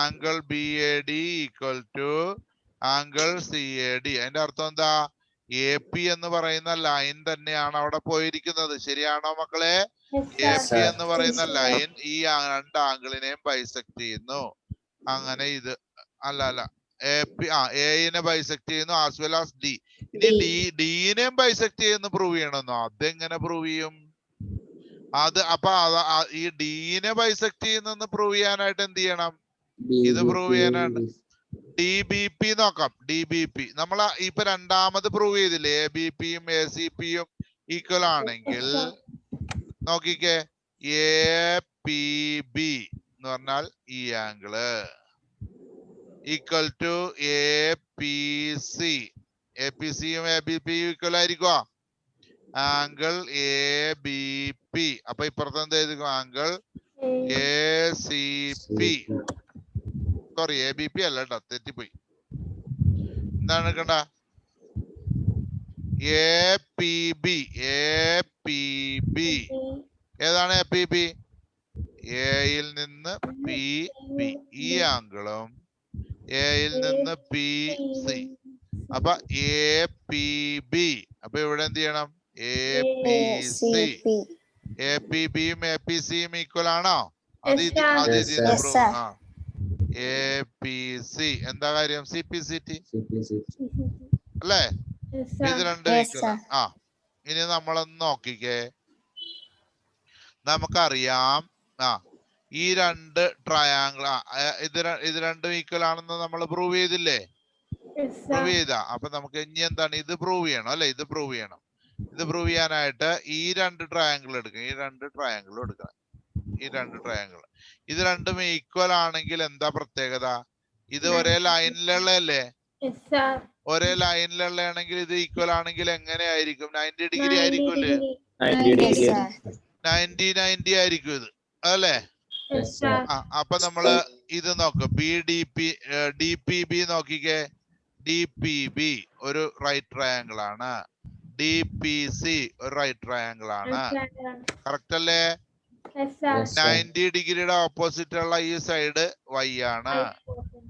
Angle BAD equal to angle CAD. അതിന്റെ അർത്ഥം എന്താ? AP എന്ന് പറയുന്ന ലൈൻ തന്നെയാണ് അവിടെ പോയിരിക്കുന്നത്. ശരിയാണോ മക്കളെ? AP എന്ന് പറയുന്ന ലൈൻ ഈ രണ്ട് ആംഗിളിനെയും ബൈസെക്ട് ചെയ്യുന്നു. അങ്ങനെ ഇത് അല്ല എനെ ബൈസെക്ട് ചെയ്യുന്നു ആസ് വെൽ ആസ് D. ഇനി Dനെയും ബൈസെക്ട് ചെയ്യുന്നു പ്രൂവ് ചെയ്യണമെന്നോ? അതെങ്ങനെ പ്രൂവ് ചെയ്യും? അപ്പൊ ഈ Dനെ ബൈസെക്ട് ചെയ്യുന്നെന്ന് പ്രൂവ് ചെയ്യാനായിട്ട് എന്ത് ചെയ്യണം? ഇത് പ്രൂവ് ചെയ്യാനായിട്ട് DBP നോക്കാം. DBP നമ്മൾ ഇപ്പൊ രണ്ടാമത് പ്രൂവ് ചെയ്തില്ലേ? ABPയും ACPയും ഈക്വൽ ആണെങ്കിൽ നോക്കിക്കേ, APB എന്ന് പറഞ്ഞാൽ ഈ ആംഗിള് ഈക്വൽ ടു APC. APCയും ABPയും ഈക്വൽ ആയിരിക്കോ? Angle ABP. അപ്പൊ ഇപ്പുറത്ത് എന്ത് ചെയ്തിരിക്കും? Angle ACP. സോറി, ABP അല്ല കേട്ടോ, തെറ്റിപ്പോയി. എന്താണ് എടുക്കണ്ട? APB. ഏതാണ് APB? എയിൽ നിന്ന് PB. ഈ ആംഗിളും എയിൽ നിന്ന് പി സി. അപ്പൊ എ പി ബി. അപ്പൊ ഇവിടെ എന്ത് ചെയ്യണം? A P C. A P ബിയും എ പി സിയും ഈക്വൽ ആണോ? അത് Yes, sir. അത് Yes, ഇതിന്ന് sir. പ്രൂവ്. ആ എ പി സി എന്താ കാര്യം? സി പി സി ടി അല്ലേ? Yes, ഇത് sir. രണ്ടും ഈക്വൽ. ആ ഇനി നമ്മളൊന്ന് നോക്കിക്കേ. നമുക്കറിയാം ഈ രണ്ട് ട്രയാങ്കിൾ ഇത് രണ്ടും ഈക്വൽ ആണെന്ന് നമ്മൾ പ്രൂവ് ചെയ്തില്ലേ? Yes, prove sir. ചെയ്താ. അപ്പൊ നമുക്ക് ഇനി എന്താണ്? ഇത് പ്രൂവ് ചെയ്യണം അല്ലെ? ഇത് പ്രൂവ് ചെയ്യണം. ഇത് പ്രൂവ് ചെയ്യാനായിട്ട് ഈ രണ്ട് ട്രയാങ്കിൾ എടുക്കണം. ഈ രണ്ട് ട്രയാങ്കിളും എടുക്കണം. ഈ രണ്ട് ട്രയാങ്കിൾ ഇത് രണ്ടും ഈക്വൽ ആണെങ്കിൽ എന്താ പ്രത്യേകത? ഇത് ഒരേ ലൈനിലുള്ളതല്ലേ? Yes, sir. ഒരേ ലൈനിലുള്ളതാണെങ്കിൽ ഇത് ഈക്വൽ ആണെങ്കിൽ എങ്ങനെയായിരിക്കും? 90 ഡിഗ്രി 90 ആയിരിക്കുമല്ലേ? degree. 90 90 ആയിരിക്കും ഇത് അല്ലേ? Yes, sir. അപ്പൊ നമ്മള് ഇത് നോക്ക്. ഡി പി ബി നോക്കിക്കേ. ഡി പി ബി ഒരു റൈറ്റ് ട്രയാങ്കിൾ ആണ്. ഡി പി സി ഒരു റൈറ്റ് ട്രയാങ്കിൾ ആണ്. Yes, sir. കറക്റ്റ് അല്ലേ? Yes, sir. 90 ഡിഗ്രിയുടെ ഓപ്പോസിറ്റ് ഉള്ള ഈ സൈഡ് വൈ ആണ്.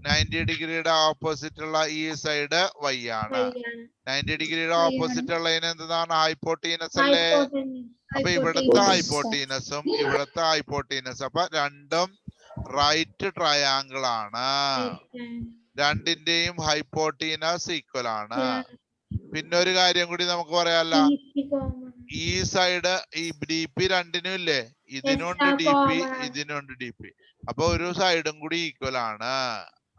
90 ഡിഗ്രിയുടെ ഓപ്പോസിറ്റ് ഉള്ള ഈ സൈഡ് വൈ ആണ്. 90 ഡിഗ്രിയുടെ ഓപ്പോസിറ്റ് ഉള്ളതിന് എന്താണ്? ഹൈപ്പോട്ടീനസ് അല്ലേ? അപ്പൊ ഇവിടുത്തെ ഹൈപ്പോട്ടീനസും ഇവിടുത്തെ ഹൈപ്പോട്ടീനസ്. അപ്പൊ രണ്ടും റൈറ്റ് ട്രയാങ്കിൾ ആണ്. രണ്ടിന്റെയും ഹൈപ്പോട്ടീനസ് ഈക്വൽ ആണ്. പിന്നെ ഒരു കാര്യം കൂടി നമുക്ക് പറയാല്ല. ഈ സൈഡ് ഈ ഡി പി രണ്ടിനും ഇല്ലേ? ഇതിനുണ്ട് ഡി പി, ഇതിനുണ്ട് ഡി പി. അപ്പൊ ഒരു സൈഡും കൂടി ഈക്വൽ ആണ്.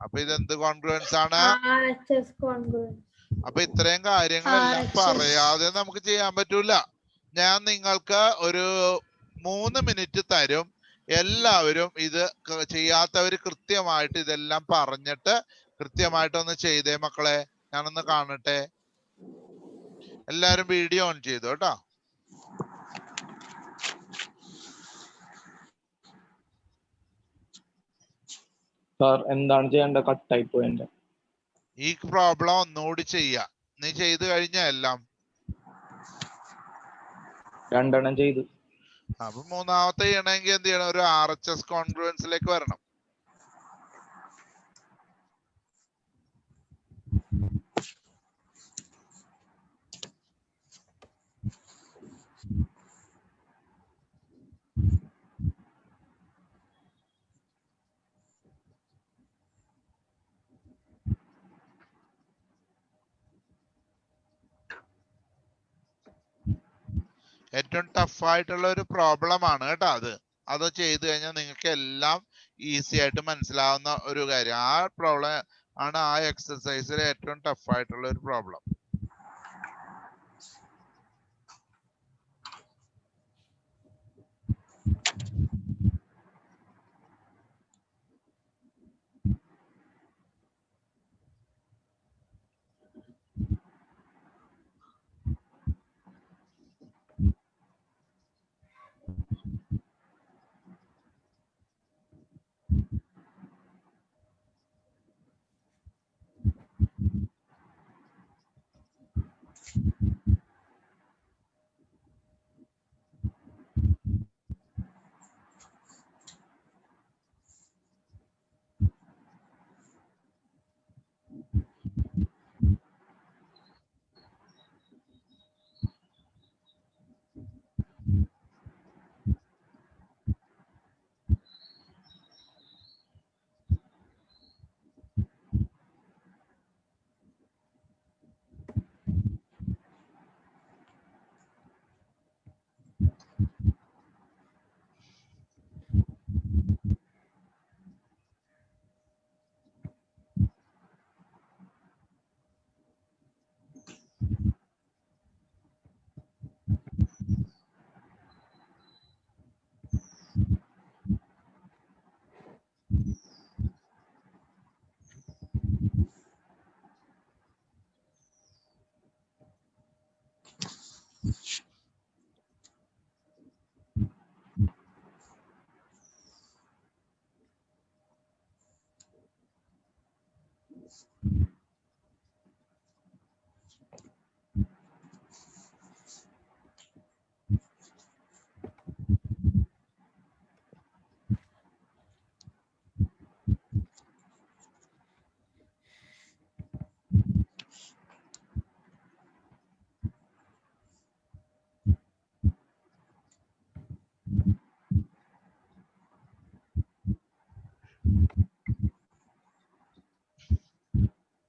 അപ്പൊ ഇതെന്ത് കോൺഗ്രുവൻസ് ആണ്? അപ്പൊ ഇത്രയും കാര്യങ്ങളെല്ലാം പറയാതെ നമുക്ക് ചെയ്യാൻ പറ്റൂല. ഞാൻ നിങ്ങൾക്ക് ഒരു 3 മിനിറ്റ് തരും. എല്ലാവരും ഇത് ചെയ്യാത്തവര് കൃത്യമായിട്ട് ഇതെല്ലാം പറഞ്ഞിട്ട് കൃത്യമായിട്ടൊന്ന് ചെയ്തേ മക്കളെ. ഞാനൊന്ന് കാണട്ടെ. എല്ലാരും വീഡിയോ ഓൺ ചെയ്തു കേട്ടോ. സാർ എന്താണ് ചെയ്യേണ്ടത്? കട്ടായി പോയി. ഈ പ്രോബ്ലം ഒന്നുകൂടി ചെയ്യാം. നീ ചെയ്തു കഴിഞ്ഞ എല്ലാം? രണ്ടെണ്ണം ചെയ്തു. അപ്പൊ മൂന്നാമത്തെ ചെയ്യണമെങ്കിൽ എന്ത് ചെയ്യണം? ഒരു RHS കോൺഗ്രുവൻസിലേക്ക് വരണം. ഏറ്റവും ടഫായിട്ടുള്ള ഒരു പ്രോബ്ലം ആണ് കേട്ടോ അത് ചെയ്തു കഴിഞ്ഞാൽ നിങ്ങൾക്ക് എല്ലാം ഈസി ആയിട്ട് മനസ്സിലാവുന്ന ഒരു കാര്യം. ആ പ്രോബ്ലം ആണ് ആ എക്സസൈസിൽ ഏറ്റവും ടഫായിട്ടുള്ള ഒരു പ്രോബ്ലം.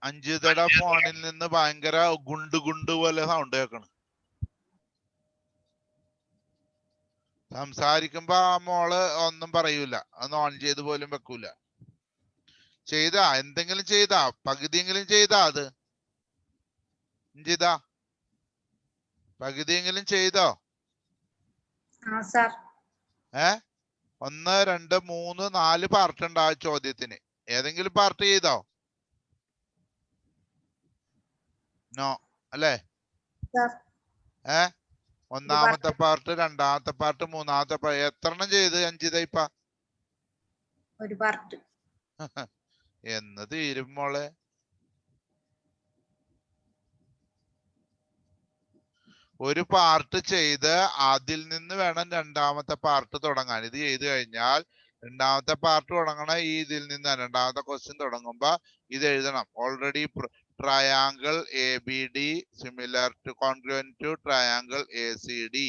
അഞ്ജിതയുടെ ഫോണിൽ നിന്ന് ഭയങ്കര ഗുണ്ട് പോലെ സൗണ്ട് കേൾക്കണം. സംസാരിക്കുമ്പോ ആ മോള് ഒന്നും പറയൂല, ഒന്ന് ഓൺ ചെയ്ത് പോലും വെക്കൂല. ചെയ്താ എന്തെങ്കിലും ചെയ്താ പകുതിയെങ്കിലും ചെയ്താ അത് അഞ്ജിത പകുതിയെങ്കിലും ചെയ്തോ? സാർ 1 2 3 4 പാർട്ട് ഉണ്ട് ആ ചോദ്യത്തിന്. ഏതെങ്കിലും പാർട്ട് ചെയ്തോ? നോ അല്ലേ? ഒന്നാമത്തെ പാർട്ട്, രണ്ടാമത്തെ പാർട്ട്, മൂന്നാമത്തെ പാർട്ട് എത്രണ്ണം ചെയ്ത് അഞ്ജിത ഇപ്പ? ഒരു പാർട്ട്. എന്ന് തീരും മോളെ? ഒരു പാർട്ട് ചെയ്ത് അതിൽ നിന്ന് വേണം രണ്ടാമത്തെ പാർട്ട് തുടങ്ങാൻ. ഇത് ചെയ്ത് കഴിഞ്ഞാൽ രണ്ടാമത്തെ പാർട്ട് തുടങ്ങണ ഈ ഇതിൽ നിന്ന് രണ്ടാമത്തെ ക്വസ്റ്റ്യൻ തുടങ്ങുമ്പോ ഇത് എഴുതണം. Already triangle A B D similar to congruent to triangle A C D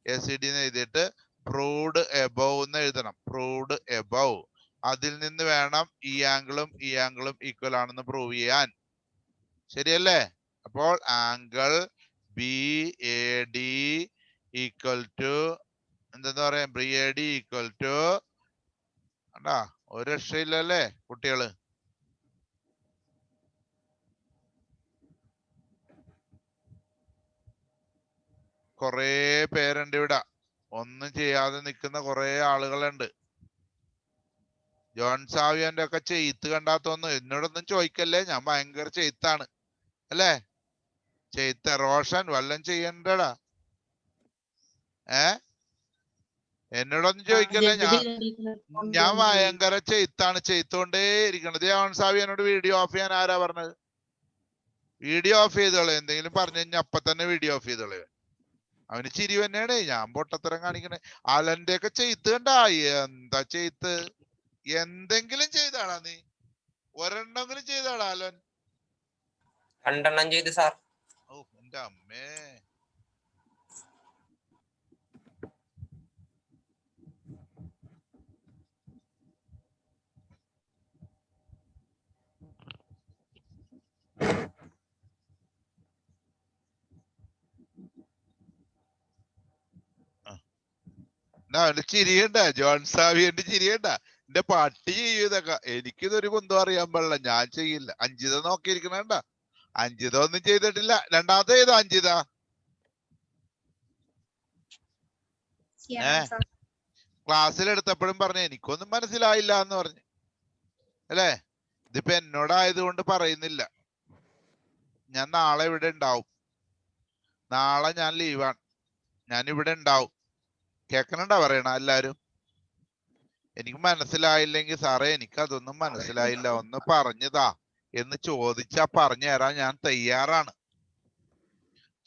എന്ന് എഴുതിയിട്ട് പ്രൂവ്ഡ് എബവ് എന്ന് എഴുതണം. Proved above. അതിൽ നിന്ന് വേണം ഈ ആംഗിളും ഈ ആംഗിളും ഈക്വൽ ആണെന്ന് പ്രൂവ് ചെയ്യാൻ. ശരിയല്ലേ? അപ്പോൾ angle B A D equal to എന്തെന്ന് പറയാം? B A D equal to കണ്ടാ ഒരു രക്ഷയില്ലല്ലേ കുട്ടികള്? കൊറേ പേരുണ്ട് ഇവിടെ, ഒന്നും ചെയ്യാതെ നിൽക്കുന്ന കൊറേ ആളുകളുണ്ട്. ജോൺ സാവിയന്റെ ഒക്കെ ചെയ്ത്ത് കണ്ടാത്തൊന്നും എന്നോടൊന്നും ചോദിക്കല്ലേ, ഞാൻ ഭയങ്കര ചെയ്ത്താണ് അല്ലേ? ചെയ്ത്ത റോഷൻ വല്ലം ചെയ്യണ്ടടാ. എന്നോടൊന്നും ചോദിക്കല്ലേ, ഞാൻ ഭയങ്കര ചെയ്ത്താണ്, ചെയ്ത്തോണ്ടേ ഇരിക്കണത്. ജോൺ സാവിയനോട് വീഡിയോ ഓഫ് ചെയ്യാൻ ആരാ പറഞ്ഞത്? വീഡിയോ ഓഫ് ചെയ്തോളെ. എന്തെങ്കിലും പറഞ്ഞു കഴിഞ്ഞാൽ അപ്പൊ തന്നെ വീഡിയോ ഓഫ് ചെയ്തോളെ. അവന് ചിരി തന്നെയാണ്, ഞാൻ പൊട്ടത്തരം കാണിക്കണേ. അലന്റെ ഒക്കെ ചെയ്ത്ത് കണ്ടാ? എന്താ ചെയ്ത്ത്? എന്തെങ്കിലും ചെയ്താടാ നീ? ഒരെണ്ണമെങ്കിലും ചെയ്താടാ അലൻ? 2 എണ്ണം ചെയ്ത് സാർ. ഓ എന്റെ അമ്മേ. അവന്റെ ചിരിയണ്ട, ജോൺ സാവിയന്റെ ചിരിയണ്ട. എന്റെ പട്ടി ചെയ്യും ഇതൊക്കെ. എനിക്കിതൊരു കുന്തം അറിയാൻ പാടില്ല, ഞാൻ ചെയ്യില്ല. അഞ്ജിത നോക്കിയിരിക്കണണ്ട, അഞ്ജിത ഒന്നും ചെയ്തിട്ടില്ല. രണ്ടാമത്തെ ചെയ്തോ അഞ്ജിത? ക്ലാസ്സിൽ എടുത്തപ്പോഴും പറഞ്ഞു എനിക്കൊന്നും മനസ്സിലായില്ല എന്ന് പറഞ്ഞു അല്ലേ? ഇതിപ്പോ എന്നോടായതുകൊണ്ട് പറയുന്നില്ല. ഞാൻ നാളെ ഇവിടെ ഉണ്ടാവും. നാളെ ഞാൻ ലീവാണ്, ഞാൻ ഇവിടെ ഉണ്ടാവും. കേക്കണണ്ടാ പറയണ എല്ലാരും? എനിക്ക് മനസ്സിലായില്ലെങ്കിൽ സാറേ എനിക്കതൊന്നും മനസ്സിലായില്ല, ഒന്ന് പറഞ്ഞതാ എന്ന് ചോദിച്ചാ പറഞ്ഞു തരാൻ ഞാൻ തയ്യാറാണ്.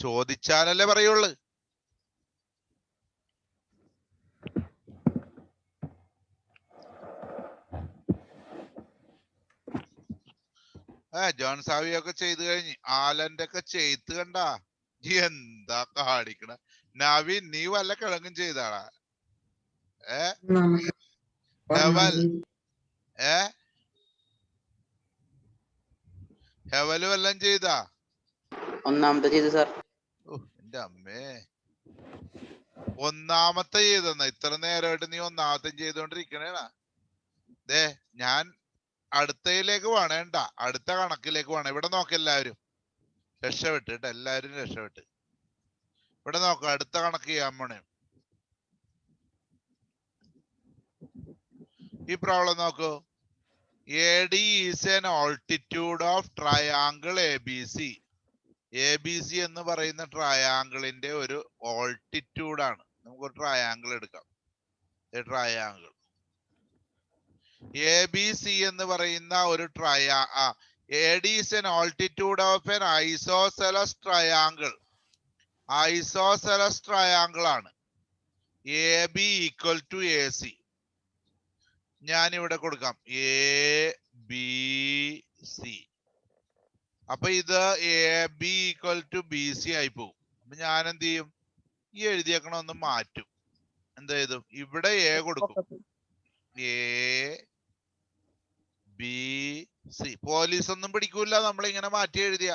ചോദിച്ചാലല്ലേ പറയുള്ളു. ജോൺ സാവിയൊക്കെ ചെയ്തു കഴിഞ്ഞ്. ആലന്റെ ഒക്കെ ചെയ്ത് കണ്ടാ? എന്താ കാണിക്കണ? നവീൻ നീ വല്ല കിഴങ്ങും ചെയ്താടാ? ഹെവല് വല്ലം ചെയ്താ? ഒന്നാമത്തെ ചെയ്തു സാർ. എന്റെ അമ്മേ, ഒന്നാമത്തെ ചെയ്തെന്ന? ഇത്ര നേരമായിട്ട് നീ ഒന്നാമത്തെ ചെയ്തോണ്ടിരിക്കണേടാ. ഞാൻ അടുത്തയിലേക്ക് വേണേണ്ട, അടുത്ത കണക്കിലേക്ക് വേണം. ഇവിടെ നോക്ക എല്ലാവരും, രക്ഷപ്പെട്ട് കേട്ടോ, എല്ലാവരും രക്ഷപ്പെട്ട്. ഇവിടെ നോക്ക, അടുത്ത കണക്ക് ചെയ്യാൻ പോണേ. ഈ പ്രോബ്ലം നോക്കൂ. AD is an altitude of triangle ABC. ABC എന്ന് പറയുന്ന ട്രയാങ്കിളിന്റെ ഒരു ഓൾട്ടിറ്റ്യൂഡ് ആണ്. നമുക്ക് ട്രയാങ്കിൾ എടുക്കാം. ട്രയാങ്കിൾ ABC എന്ന് പറയുന്ന ഒരു AD is an altitude of an isosceles triangle. Isosceles triangle ആണ്. AB equal to AC. ഞാൻ ഇവിടെ കൊടുക്കാം ABC. അപ്പൊ ഇത് AB equal to BC ആയി പോകും. അപ്പൊ ഞാൻ എന്ത് ചെയ്യും? ഈ എഴുതിയേക്കണ ഒന്ന് മാറ്റും. എന്ത് ചെയ്തു? ഇവിടെ A കൊടുക്കും. A B C. പോലീസ് ഒന്നും പിടിക്കൂല നമ്മൾ ഇങ്ങനെ മാറ്റി എഴുതിയ.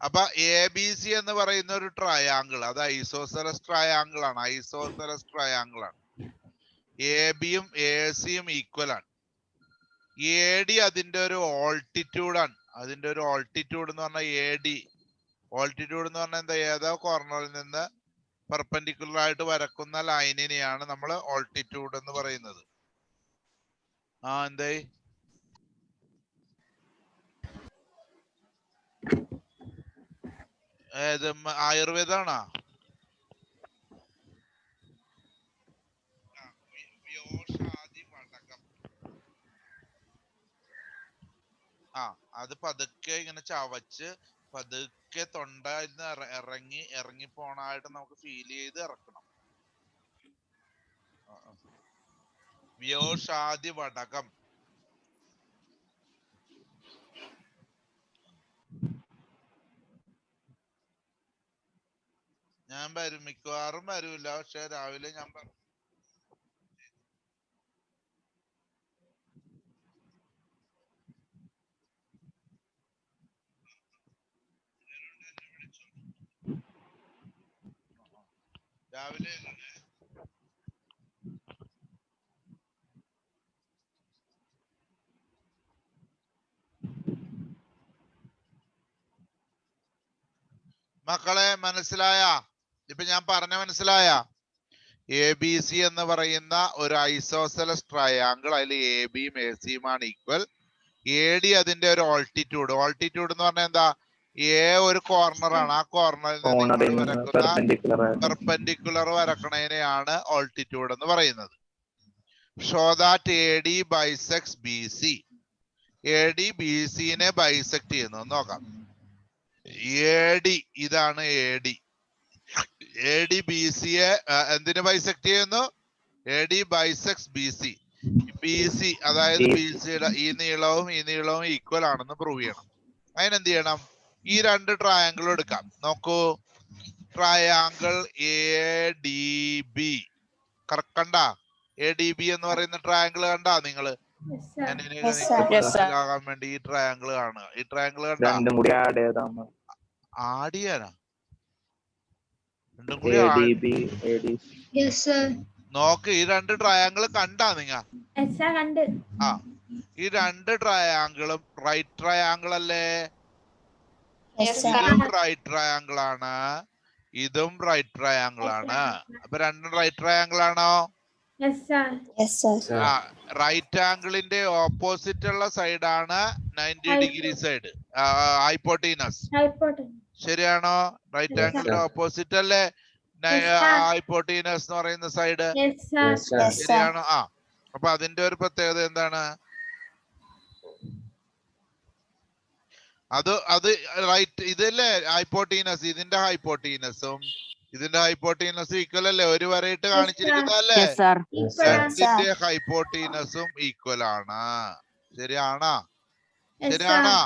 അപ്പൊ എ ബി സി എന്ന് പറയുന്ന ഒരു ട്രയാങ്കിൾ, അത് ഐസോസെലസ് ട്രയാങ്കിൾ ആണ്. ഐസോസെലസ് ട്രയാങ്കിൾ ആണ്. എ ബിയും എ സിയും ഈക്വൽ ആണ്. എ ഡി അതിന്റെ ഒരു ഓൾട്ടിറ്റ്യൂഡ് ആണ്. അതിന്റെ ഒരു ഓൾട്ടിറ്റ്യൂഡ് എന്ന് പറഞ്ഞാൽ എ ഡി ഓൾട്ടിറ്റ്യൂഡ് എന്ന് പറഞ്ഞാൽ എന്താ, ഏതോ കോർണറിൽ നിന്ന് പെർപെൻഡിക്കുലർ ആയിട്ട് വരക്കുന്ന ലൈനിനെയാണ് നമ്മൾ ഓൾട്ടിറ്റ്യൂഡ് എന്ന് പറയുന്നത്. എന്തായി ഏത് ആയുർവേദാണോ? അത് പതുക്കെ ഇങ്ങനെ ചവച്ച് പതുക്കെ തൊണ്ടന്ന് ഇറങ്ങി പോണായിട്ട് നമുക്ക് ഫീൽ ചെയ്ത് ഇറക്കണം. വ്യോഷാദി വടകം. ഞാൻ വരും, മിക്കവാറും വരൂല, പക്ഷെ രാവിലെ ഞാൻ പറഞ്ഞു. രാവിലെ മക്കളെ മനസ്സിലായ? ഇപ്പൊ ഞാൻ പറഞ്ഞ മനസ്സിലായ? എ ബി സി എന്ന് പറയുന്ന ഒരു ഐസോസെലസ് ട്രയാങ്കിൾ, അതിൽ എ ബിയും എ സിയുമാണ് ഈക്വൽ. എ ഡി അതിന്റെ ഒരു ഓൾട്ടിറ്റ്യൂഡ്. ഓൾട്ടിറ്റ്യൂഡ് എന്ന് പറഞ്ഞാൽ എന്താ, എ ഒരു കോർണർ ആണ്, ആ കോർണറിൽ നിന്ന് പെർപെൻഡിക്കുലർ വരക്കണേനെയാണ് ഓൾട്ടിറ്റ്യൂഡ് എന്ന് പറയുന്നത്. Show that A D bisects B C. A D B സിനെ ബൈസെക്ട് ചെയ്യുന്നു. നോക്കാം. എ ഡി ഇതാണ് A D. A D B സിയെ എന്തിനു ബൈസെക്ട് ചെയ്യുന്നു? A D bisects B C. B C അതായത് ബി സിയുടെ ഈ നീളവും ഈക്വൽ ആണെന്ന് പ്രൂവ് ചെയ്യണം. അതിനെന്ത് ചെയ്യണം? ഈ രണ്ട് ട്രയാങ്കിൾ എടുക്കാം. നോക്കൂ, ട്രയാങ്കിൾ എ ഡി ബി കണ്ട. എ ഡി ബി എന്ന് പറയുന്ന ട്രയാങ്കിൾ കണ്ടാ നിങ്ങള്? മനസ്സിലാകാൻ വേണ്ടി ഈ ട്രയാങ്കിൾ കാണുക. ഈ ട്രയാങ്കിൾ കണ്ടാ? ആഡ് ചെയ്യാനാ? രണ്ടും കൂടി നോക്ക്. ഈ രണ്ട് ട്രയാങ്കിൾ കണ്ടാ നിങ്ങ? ഈ രണ്ട് ട്രയാങ്കിളും റൈറ്റ് ട്രയാങ്കിൾ അല്ലേ? ഇതും റൈറ്റ് ട്രയാങ്കിൾ ആണ്, ഇതും റൈറ്റ് ട്രയാങ്കിൾ ആണ്. അപ്പൊ രണ്ടും റൈറ്റ് ട്രയാങ്കിൾ ആണോ? റൈറ്റ് ആംഗിളിന്റെ ഓപ്പോസിറ്റ് ഉള്ള സൈഡാണ് 90 ഡിഗ്രി സൈഡ്, ഹൈപ്പോട്ടീനസ്. ശരിയാണോ? റൈറ്റ് ആംഗിളിന്റെ ഓപ്പോസിറ്റ് അല്ലേ ഹൈപ്പോട്ടീനസ് എന്ന് പറയുന്ന സൈഡ്? ശരിയാണോ? അപ്പൊ അതിന്റെ ഒരു പ്രത്യേകത എന്താണ്? അത് റൈറ്റ് ഇതല്ലേ ഹൈപ്പോട്ടീനസ്. ഇതിന്റെ ഹൈപ്പോട്ടീനസും ഈക്വൽ അല്ലേ? ഒരു വരയിട്ട് കാണിച്ചിരിക്കുന്നതല്ലേ? രണ്ടിന്റെ ഹൈപ്പോട്ടീനസും ഈക്വൽ ആണ്. ശരിയാണോ? ശരിയാണോ?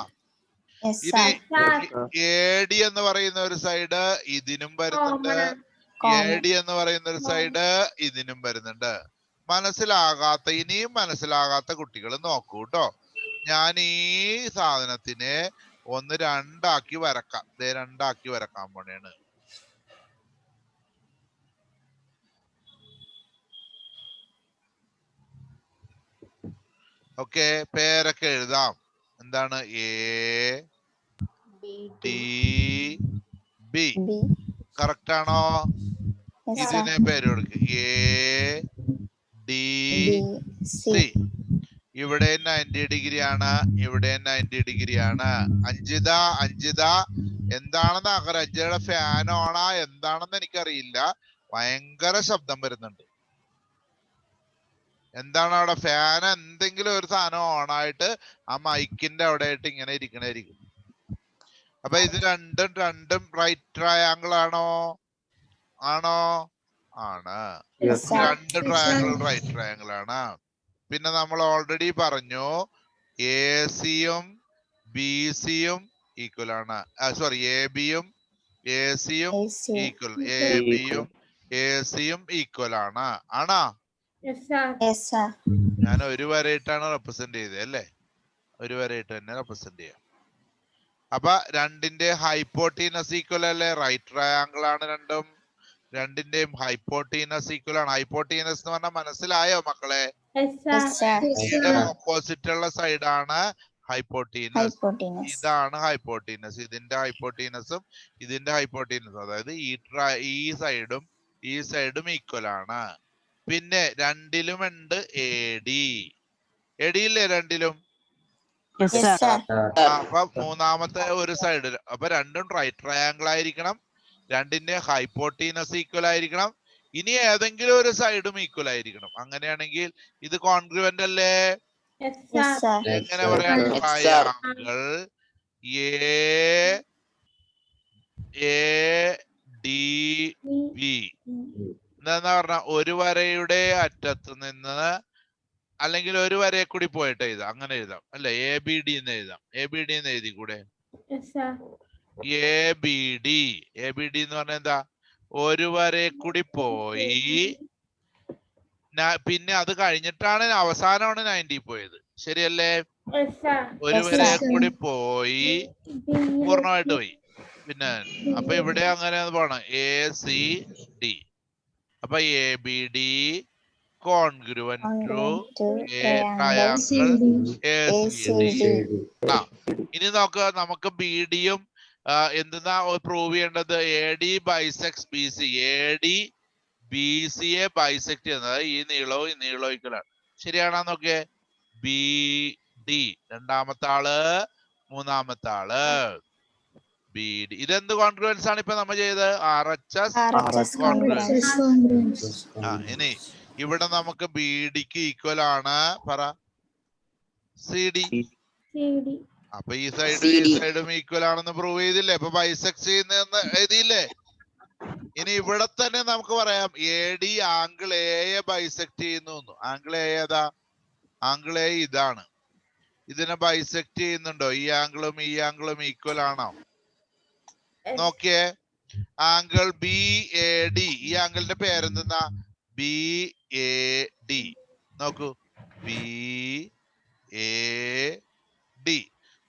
ഇനി എ ഡി എന്ന് പറയുന്ന ഒരു സൈഡ് ഇതിനും വരുന്നുണ്ട്, എ ഡി എന്ന് പറയുന്ന ഒരു സൈഡ് ഇതിനും വരുന്നുണ്ട്. ഇനിയും മനസ്സിലാകാത്ത കുട്ടികൾ നോക്കൂ കേട്ടോ. ഞാൻ ഈ സാധനത്തിനെ ഒന്ന് രണ്ടാക്കി വരക്കാം. രണ്ടാക്കി വരക്കാൻ പോണേണ്. ഓക്കെ, പേരൊക്കെ എഴുതാം. എന്താണ്? A D B. കറക്റ്റ് ആണോ? ഇതിനെ പേര് കൊടുക്കുക എ ഡി സി. ഇവിടെ 90 ഡിഗ്രി ആണ്, ഇവിടെ 90 ഡിഗ്രി ആണ്. അഞ്ജിത എന്താണെന്ന് അഞ്ജിതയുടെ ഫാൻ ഓണാ എന്താണെന്ന് എനിക്കറിയില്ല. ഭയങ്കര ശബ്ദം വരുന്നുണ്ട്. എന്താണ് അവിടെ? ഫാൻ എന്തെങ്കിലും ഒരു സാധനം ഓണായിട്ട് ആ മൈക്കിന്റെ അവിടെ ആയിട്ട് ഇങ്ങനെ ഇരിക്കണായിരിക്കും. അപ്പൊ ഇത് രണ്ടും റൈറ്റ് ട്രയാങ്കിൾ ആണോ? ആണ്. രണ്ട് ട്രയാങ്കിൾ റൈറ്റ് ട്രയാങ്കിൾ ആണ്. പിന്നെ നമ്മൾ ഓൾറെഡി പറഞ്ഞു എ സിയും ബി സിയും ഈക്വൽ ആണ്. സോറി, എ ബിയും എ സിയും ഈക്വൽ. എ ബിയും എ സിയും ഈക്വൽ ആണ്. ആണോ? ഞാൻ ഒരു വരയിട്ടാണ് റെപ്രസെന്റ് ചെയ്തത് അല്ലേ? ഒരു വരയിട്ട് തന്നെ റെപ്രസെന്റ് ചെയ്യാം. അപ്പൊ രണ്ടിന്റെ ഹൈപ്പോട്ടീനസ് ഈക്വൽ അല്ലേ? റൈറ്റ് ട്രയാങ്കിൾ ആണ് രണ്ടും. രണ്ടിന്റെയും ഹൈപ്പോട്ടീനസ് ഈക്വൽ ആണ്. ഹൈപ്പോട്ടീനസ് എന്ന് പറഞ്ഞാൽ മനസ്സിലായോ മക്കളെ? ഇതിന്റെ ഓപ്പോസിറ്റ് ഉള്ള സൈഡാണ് ഹൈപ്പോട്ടീനസ്. ഇതാണ് ഹൈപ്പോട്ടീനസ്. ഇതിന്റെ ഹൈപ്പോട്ടീനസും ഇതിന്റെ ഹൈപ്പോട്ടീനസും, അതായത് ഈ സൈഡും ഈ സൈഡും ഈക്വൽ ആണ്. പിന്നെ രണ്ടിലും ഉണ്ട് AD. AD ഇല്ലേ രണ്ടിലും? അപ്പൊ മൂന്നാമത്തെ ഒരു സൈഡിൽ, അപ്പൊ രണ്ടും റൈറ്റ് ട്രയാങ്കിൾ ആയിരിക്കണം. രണ്ടിന്റെ ഹൈപ്പോട്ടീനസ് ഈക്വൽ ആയിരിക്കണം. ഇനി ഏതെങ്കിലും ഒരു സൈഡും ഈക്വൽ ആയിരിക്കണം. അങ്ങനെയാണെങ്കിൽ ഇത് കോൺഗ്രുവന്റ് അല്ലേ? എങ്ങനെ പറയാം? ട്രയാങ്കിൾ ADB എന്താ പറഞ്ഞ ഒരു വരയുടെ അറ്റത്ത് നിന്ന്, അല്ലെങ്കിൽ ഒരു വരയെ കൂടി പോയിട്ട് എഴുതാം. അങ്ങനെ എഴുതാം അല്ലെ? ABD എന്ന് എഴുതാം. ABD എന്ന് എഴുതി കൂടെ? ABD എന്ന് പറഞ്ഞാൽ എന്താ? ഒരു വരയെ കൂടി പോയി, പിന്നെ അത് കഴിഞ്ഞിട്ടാണ് അവസാനമാണ് 90 പോയത്. ശരിയല്ലേ? ഒരു വരയെ കൂടി പോയി പൂർണ്ണമായിട്ട് പോയി. പിന്നെ അപ്പൊ ഇവിടെ അങ്ങനെ പോണം ACD. അപ്പൊ ABD congruent to triangle ACD. ഇനി നോക്കുക, നമുക്ക് BD-യും എന്തെന്നാ പ്രൂവ് ചെയ്യേണ്ടത്? AD bisects BC. AD BC-യെ ബൈസെക്ട് ചെയ്യുന്നത് ഈ നീളവും ഈ നീളവും ഈക്വലാണ്. ശരിയാണോ നോക്കിയേ? BD രണ്ടാമത്തെ ആള്, മൂന്നാമത്തെ ആള് BD. ഇതെന്ത് കോൺഗ്രുവൻസ് ആണ് ഇപ്പൊ നമ്മൾ ചെയ്തത്? RHS congruence. ഇനി ഇവിടെ നമുക്ക് BD-ക്ക് ഈക്വൽ ആണ് പറ CD. അപ്പൊ ഈ സൈഡും ഈ സൈഡും ഈക്വൽ ആണെന്ന് പ്രൂവ് ചെയ്തില്ലേ? അപ്പൊ ബൈസെക്ട് ചെയ്യുന്നതെന്ന് എഴുതിയില്ലേ? ഇനി ഇവിടെ തന്നെ നമുക്ക് പറയാം AD ആംഗിൾ എയെ ബൈസെക്ട് ചെയ്യുന്നു. ആംഗിൾ എ ഏതാ? ആംഗിൾ എ ഇതാണ്. ഇതിനെ ബൈസെക്ട് ചെയ്യുന്നുണ്ടോ? ഈ ആംഗിളും ഈ ആംഗിളും ഈക്വൽ ആണോ? നോക്കിയേ, ആംഗിൾ BAD. ഈ ആംഗിളിന്റെ പേരെന്തെന്നാ? BAD. നോക്കൂ, BAD.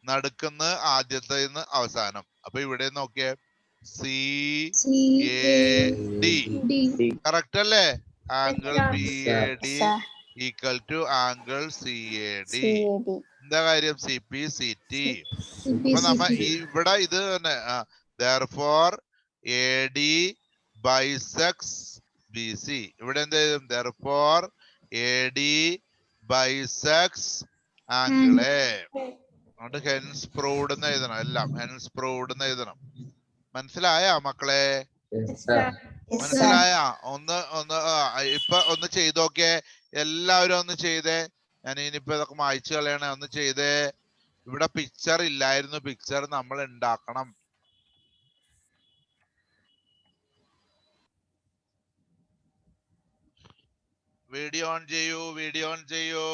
നടുക്കുന്ന ആദ്യത്തെ അവസാനം. അപ്പൊ ഇവിടെ നോക്കിയേ, CAD. കറക്റ്റ് അല്ലേ? Angle BAD equal to angle CAD. എന്താ കാര്യം? CPCT. അപ്പൊ നമ്മ ഇവിടെ ഇത് തന്നെ, therefore AD bisects BC. ഇവിടെ എന്ത് ചെയ്യും? therefore AD bisects angle A. അതുകൊണ്ട് hence proved എന്ന് എഴുതണം. എല്ലാം hence proved എന്ന് എഴുതണം. മനസ്സിലായോ മക്കളെ? മനസ്സിലായ? ഇപ്പൊ ഒന്ന് ചെയ്തോക്കെ എല്ലാവരും. ഒന്ന് ചെയ്തേ. ഞാൻ ഇനിയിപ്പോ ഇതൊക്കെ മായ്ച്ചു കളയണേ. ഒന്ന് ചെയ്തേ. ഇവിടെ പിക്ചർ ഇല്ലായിരുന്നു. പിക്ചർ നമ്മൾ ഉണ്ടാക്കണം. വീഡിയോ ഓൺ ചെയ്യൂ. വീഡിയോ ഓൺ ചെയ്യൂ.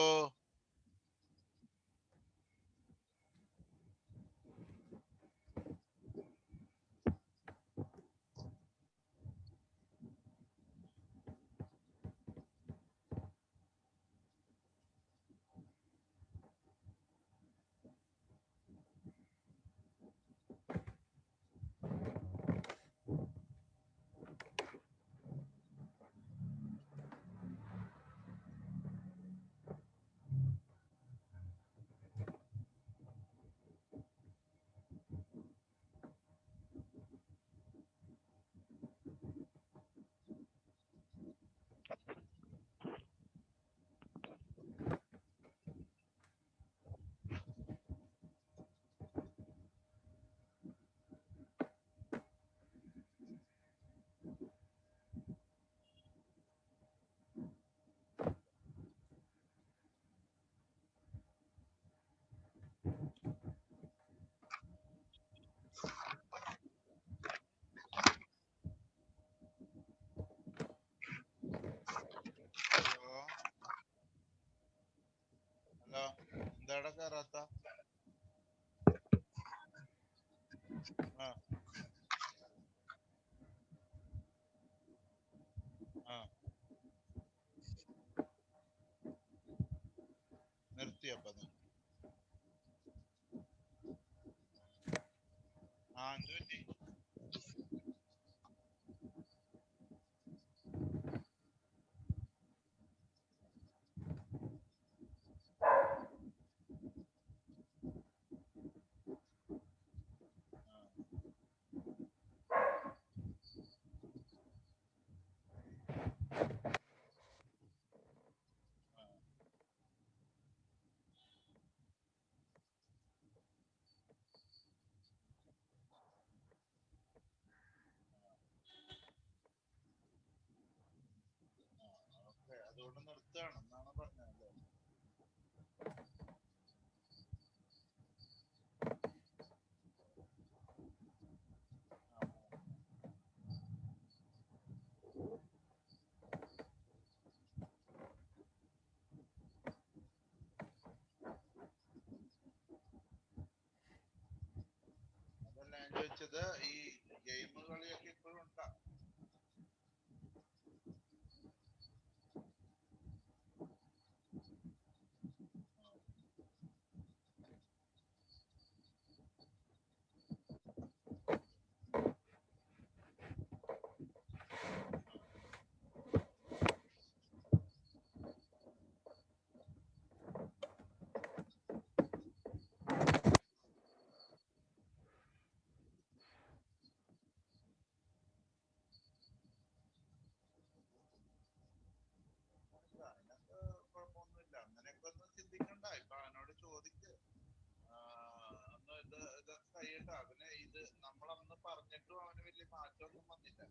മാറ്റമൊന്നും വന്നില്ല.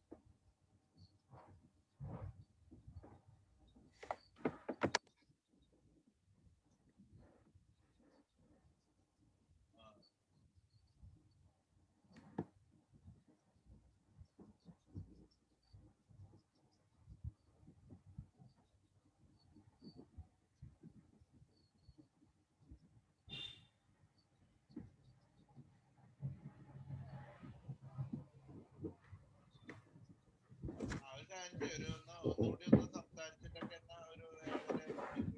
ഒരു കാര്യം ചെയ്യ്, ഒന്നുകൂടി ഒന്ന് സംസാരിച്ചിട്ടൊക്കെ എന്നാ ഒരു ഏകദേശം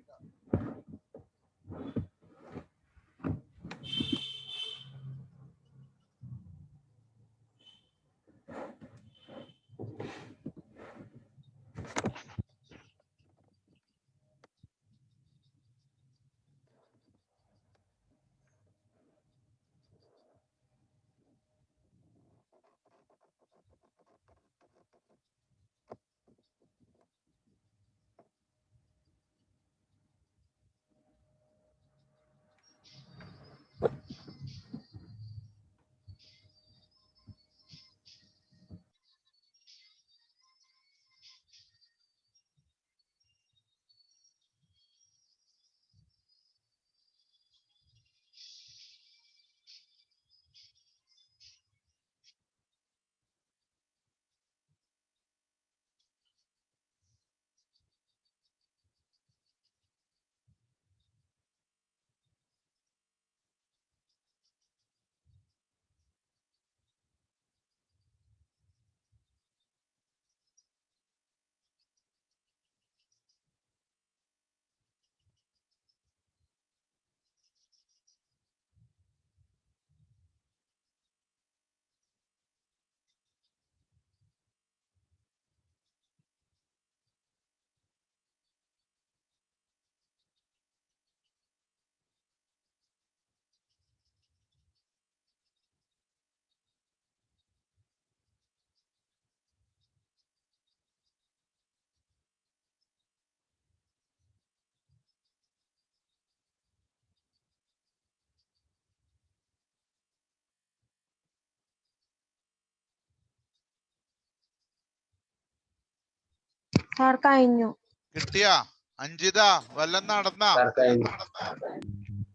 സാർ കഴിഞ്ഞു. കിട്ടിയാ? അഞ്ജിത വല്ലം നടന്നാ?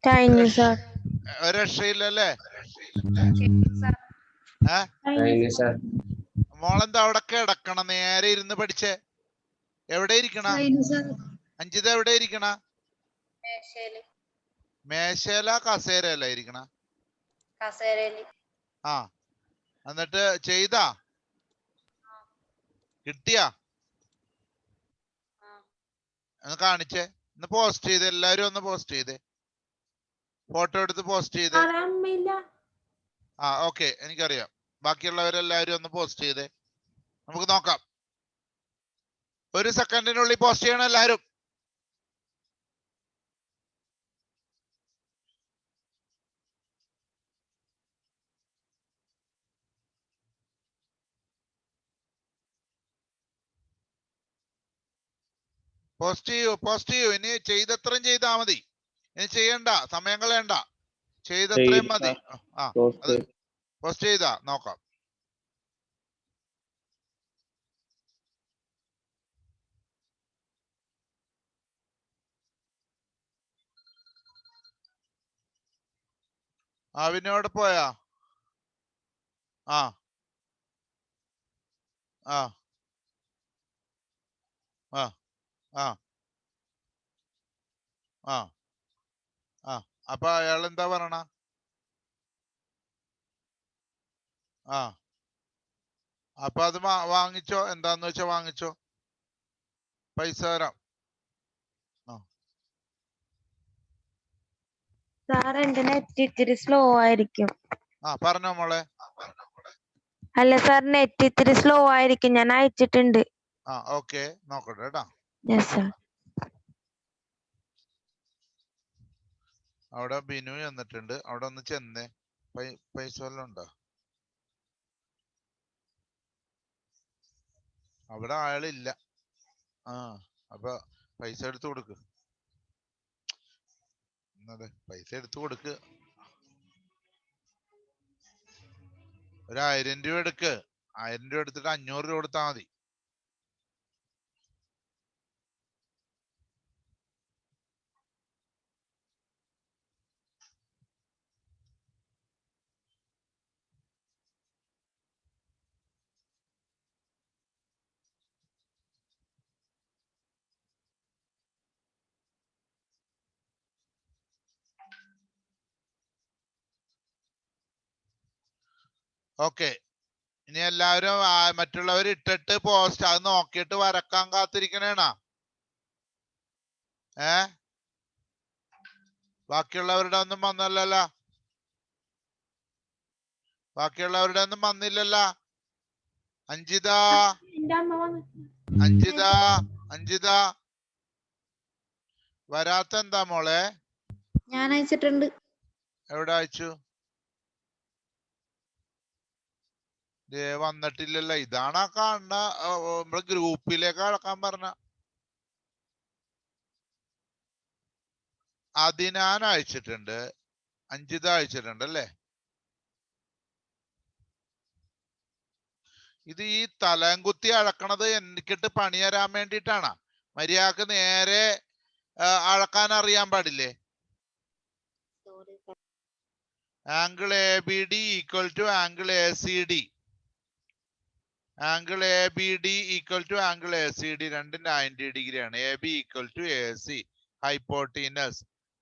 കഴിഞ്ഞു സാർ. ഒരു രക്ഷയില്ലല്ലേ? സാർ മോളെന്താ അവിടെ കിടക്കണം? നേരെ ഇരുന്ന് പഠിച്ചേ. എവിടെ ഇരിക്കണ അഞ്ജിത? എവിടെ ഇരിക്കണ? മേശയില് മേശയില കസേരയല്ല ഇരിക്കണ? കസേരയില്. ആ, എന്നിട്ട് ചെയ്താ? കിട്ടിയാ? ഒന്ന് കാണിച്ചേ, ഒന്ന് പോസ്റ്റ് ചെയ്ത്. എല്ലാരും ഒന്ന് പോസ്റ്റ് ചെയ്തേ, ഫോട്ടോ എടുത്ത് പോസ്റ്റ് ചെയ്തേ. സാറേ അമ്മയില്ല. ആ ഓക്കെ, എനിക്കറിയാം. ബാക്കിയുള്ളവരെല്ലാവരും ഒന്ന് പോസ്റ്റ് ചെയ്തേ, നമുക്ക് നോക്കാം. ഒരു സെക്കൻഡിനുള്ളിൽ പോസ്റ്റ് ചെയ്യണം എല്ലാരും. പോസ്റ്റ് ചെയ്യൂ, പോസ്റ്റ് ചെയ്യൂ. ഇനി ചെയ്തത്രയും ചെയ്താ മതി, ഇനി ചെയ്യണ്ട, സമയം കളയണ്ട. ചെയ്തത്രയും മതി. ആ, അത് പോസ്റ്റ് ചെയ്താ നോക്കാം. വിനോട് പോയാ? ആ ആ ആ ആ ആ ആ അപ്പൊ അയാൾ എന്താ പറയണ? ആ അപ്പൊ അത് വാങ്ങിച്ചോ, എന്താന്ന് വെച്ചാ വാങ്ങിച്ചോ, പൈസ തരാം. സാർ എന്റെ നെറ്റ് ഇത്തിരി സ്ലോ ആയിരിക്കും. പറഞ്ഞോ മോളെ. അല്ല സാർ, നെറ്റ് ഇത്തിരി സ്ലോ ആയിരിക്കും, ഞാൻ അയച്ചിട്ടുണ്ട്. ഓക്കെ, നോക്കട്ടെ കേട്ടാ. Yes sir. അവിടെ ബിനു ചെന്നിട്ടുണ്ട്, അവിടെ ഒന്ന് ചെന്നേ. പൈസ വല്ലതും ഉണ്ടോ അവിടെ? ആളില്ല. അപ്പൊ പൈസ എടുത്തു കൊടുക്ക്. അതെ, പൈസ എടുത്തു കൊടുക്ക്. 1000 രൂപ എടുക്ക്. 1000 രൂപ എടുത്തിട്ട് 500 രൂപ കൊടുത്താൽ മതി. ഓക്കെ, ഇനി എല്ലാവരും മറ്റുള്ളവർ ഇട്ടിട്ട് പോസ്റ്റ് അത് നോക്കിയിട്ട് വരക്കാൻ കാത്തിരിക്കണേണ. ബാക്കിയുള്ളവരുടെ ഒന്നും വന്നല്ലോ. ബാക്കിയുള്ളവരുടെ ഒന്നും വന്നില്ലല്ലോ. അഞ്ജിത അഞ്ജിത അഞ്ജിത വരാത്ത എന്താ മോളെ? ഞാൻ അയച്ചിട്ടുണ്ട്. എവിടെ അയച്ചു? വന്നിട്ടില്ലല്ലോ. ഇതാണ് ആ കാണുന്ന നമ്മള് ഗ്രൂപ്പിലേക്ക് അടക്കാൻ പറഞ്ഞ. അതിനാൻ അയച്ചിട്ടുണ്ട്, അഞ്ജിത അയച്ചിട്ടുണ്ട് അല്ലേ? ഇത് ഈ തലംകുത്തി അളക്കണത് എനിക്കിട്ട് പണി തരാൻ വേണ്ടിയിട്ടാണ്. മര്യാദക്ക് നേരെ അളക്കാൻ അറിയാൻ പാടില്ലേ? Angle A B D equal to angle A C D. Angle A B D equal to angle A C D രണ്ടും 90 ഡിഗ്രിയാണ്. A B equal to A C. Hypotenuse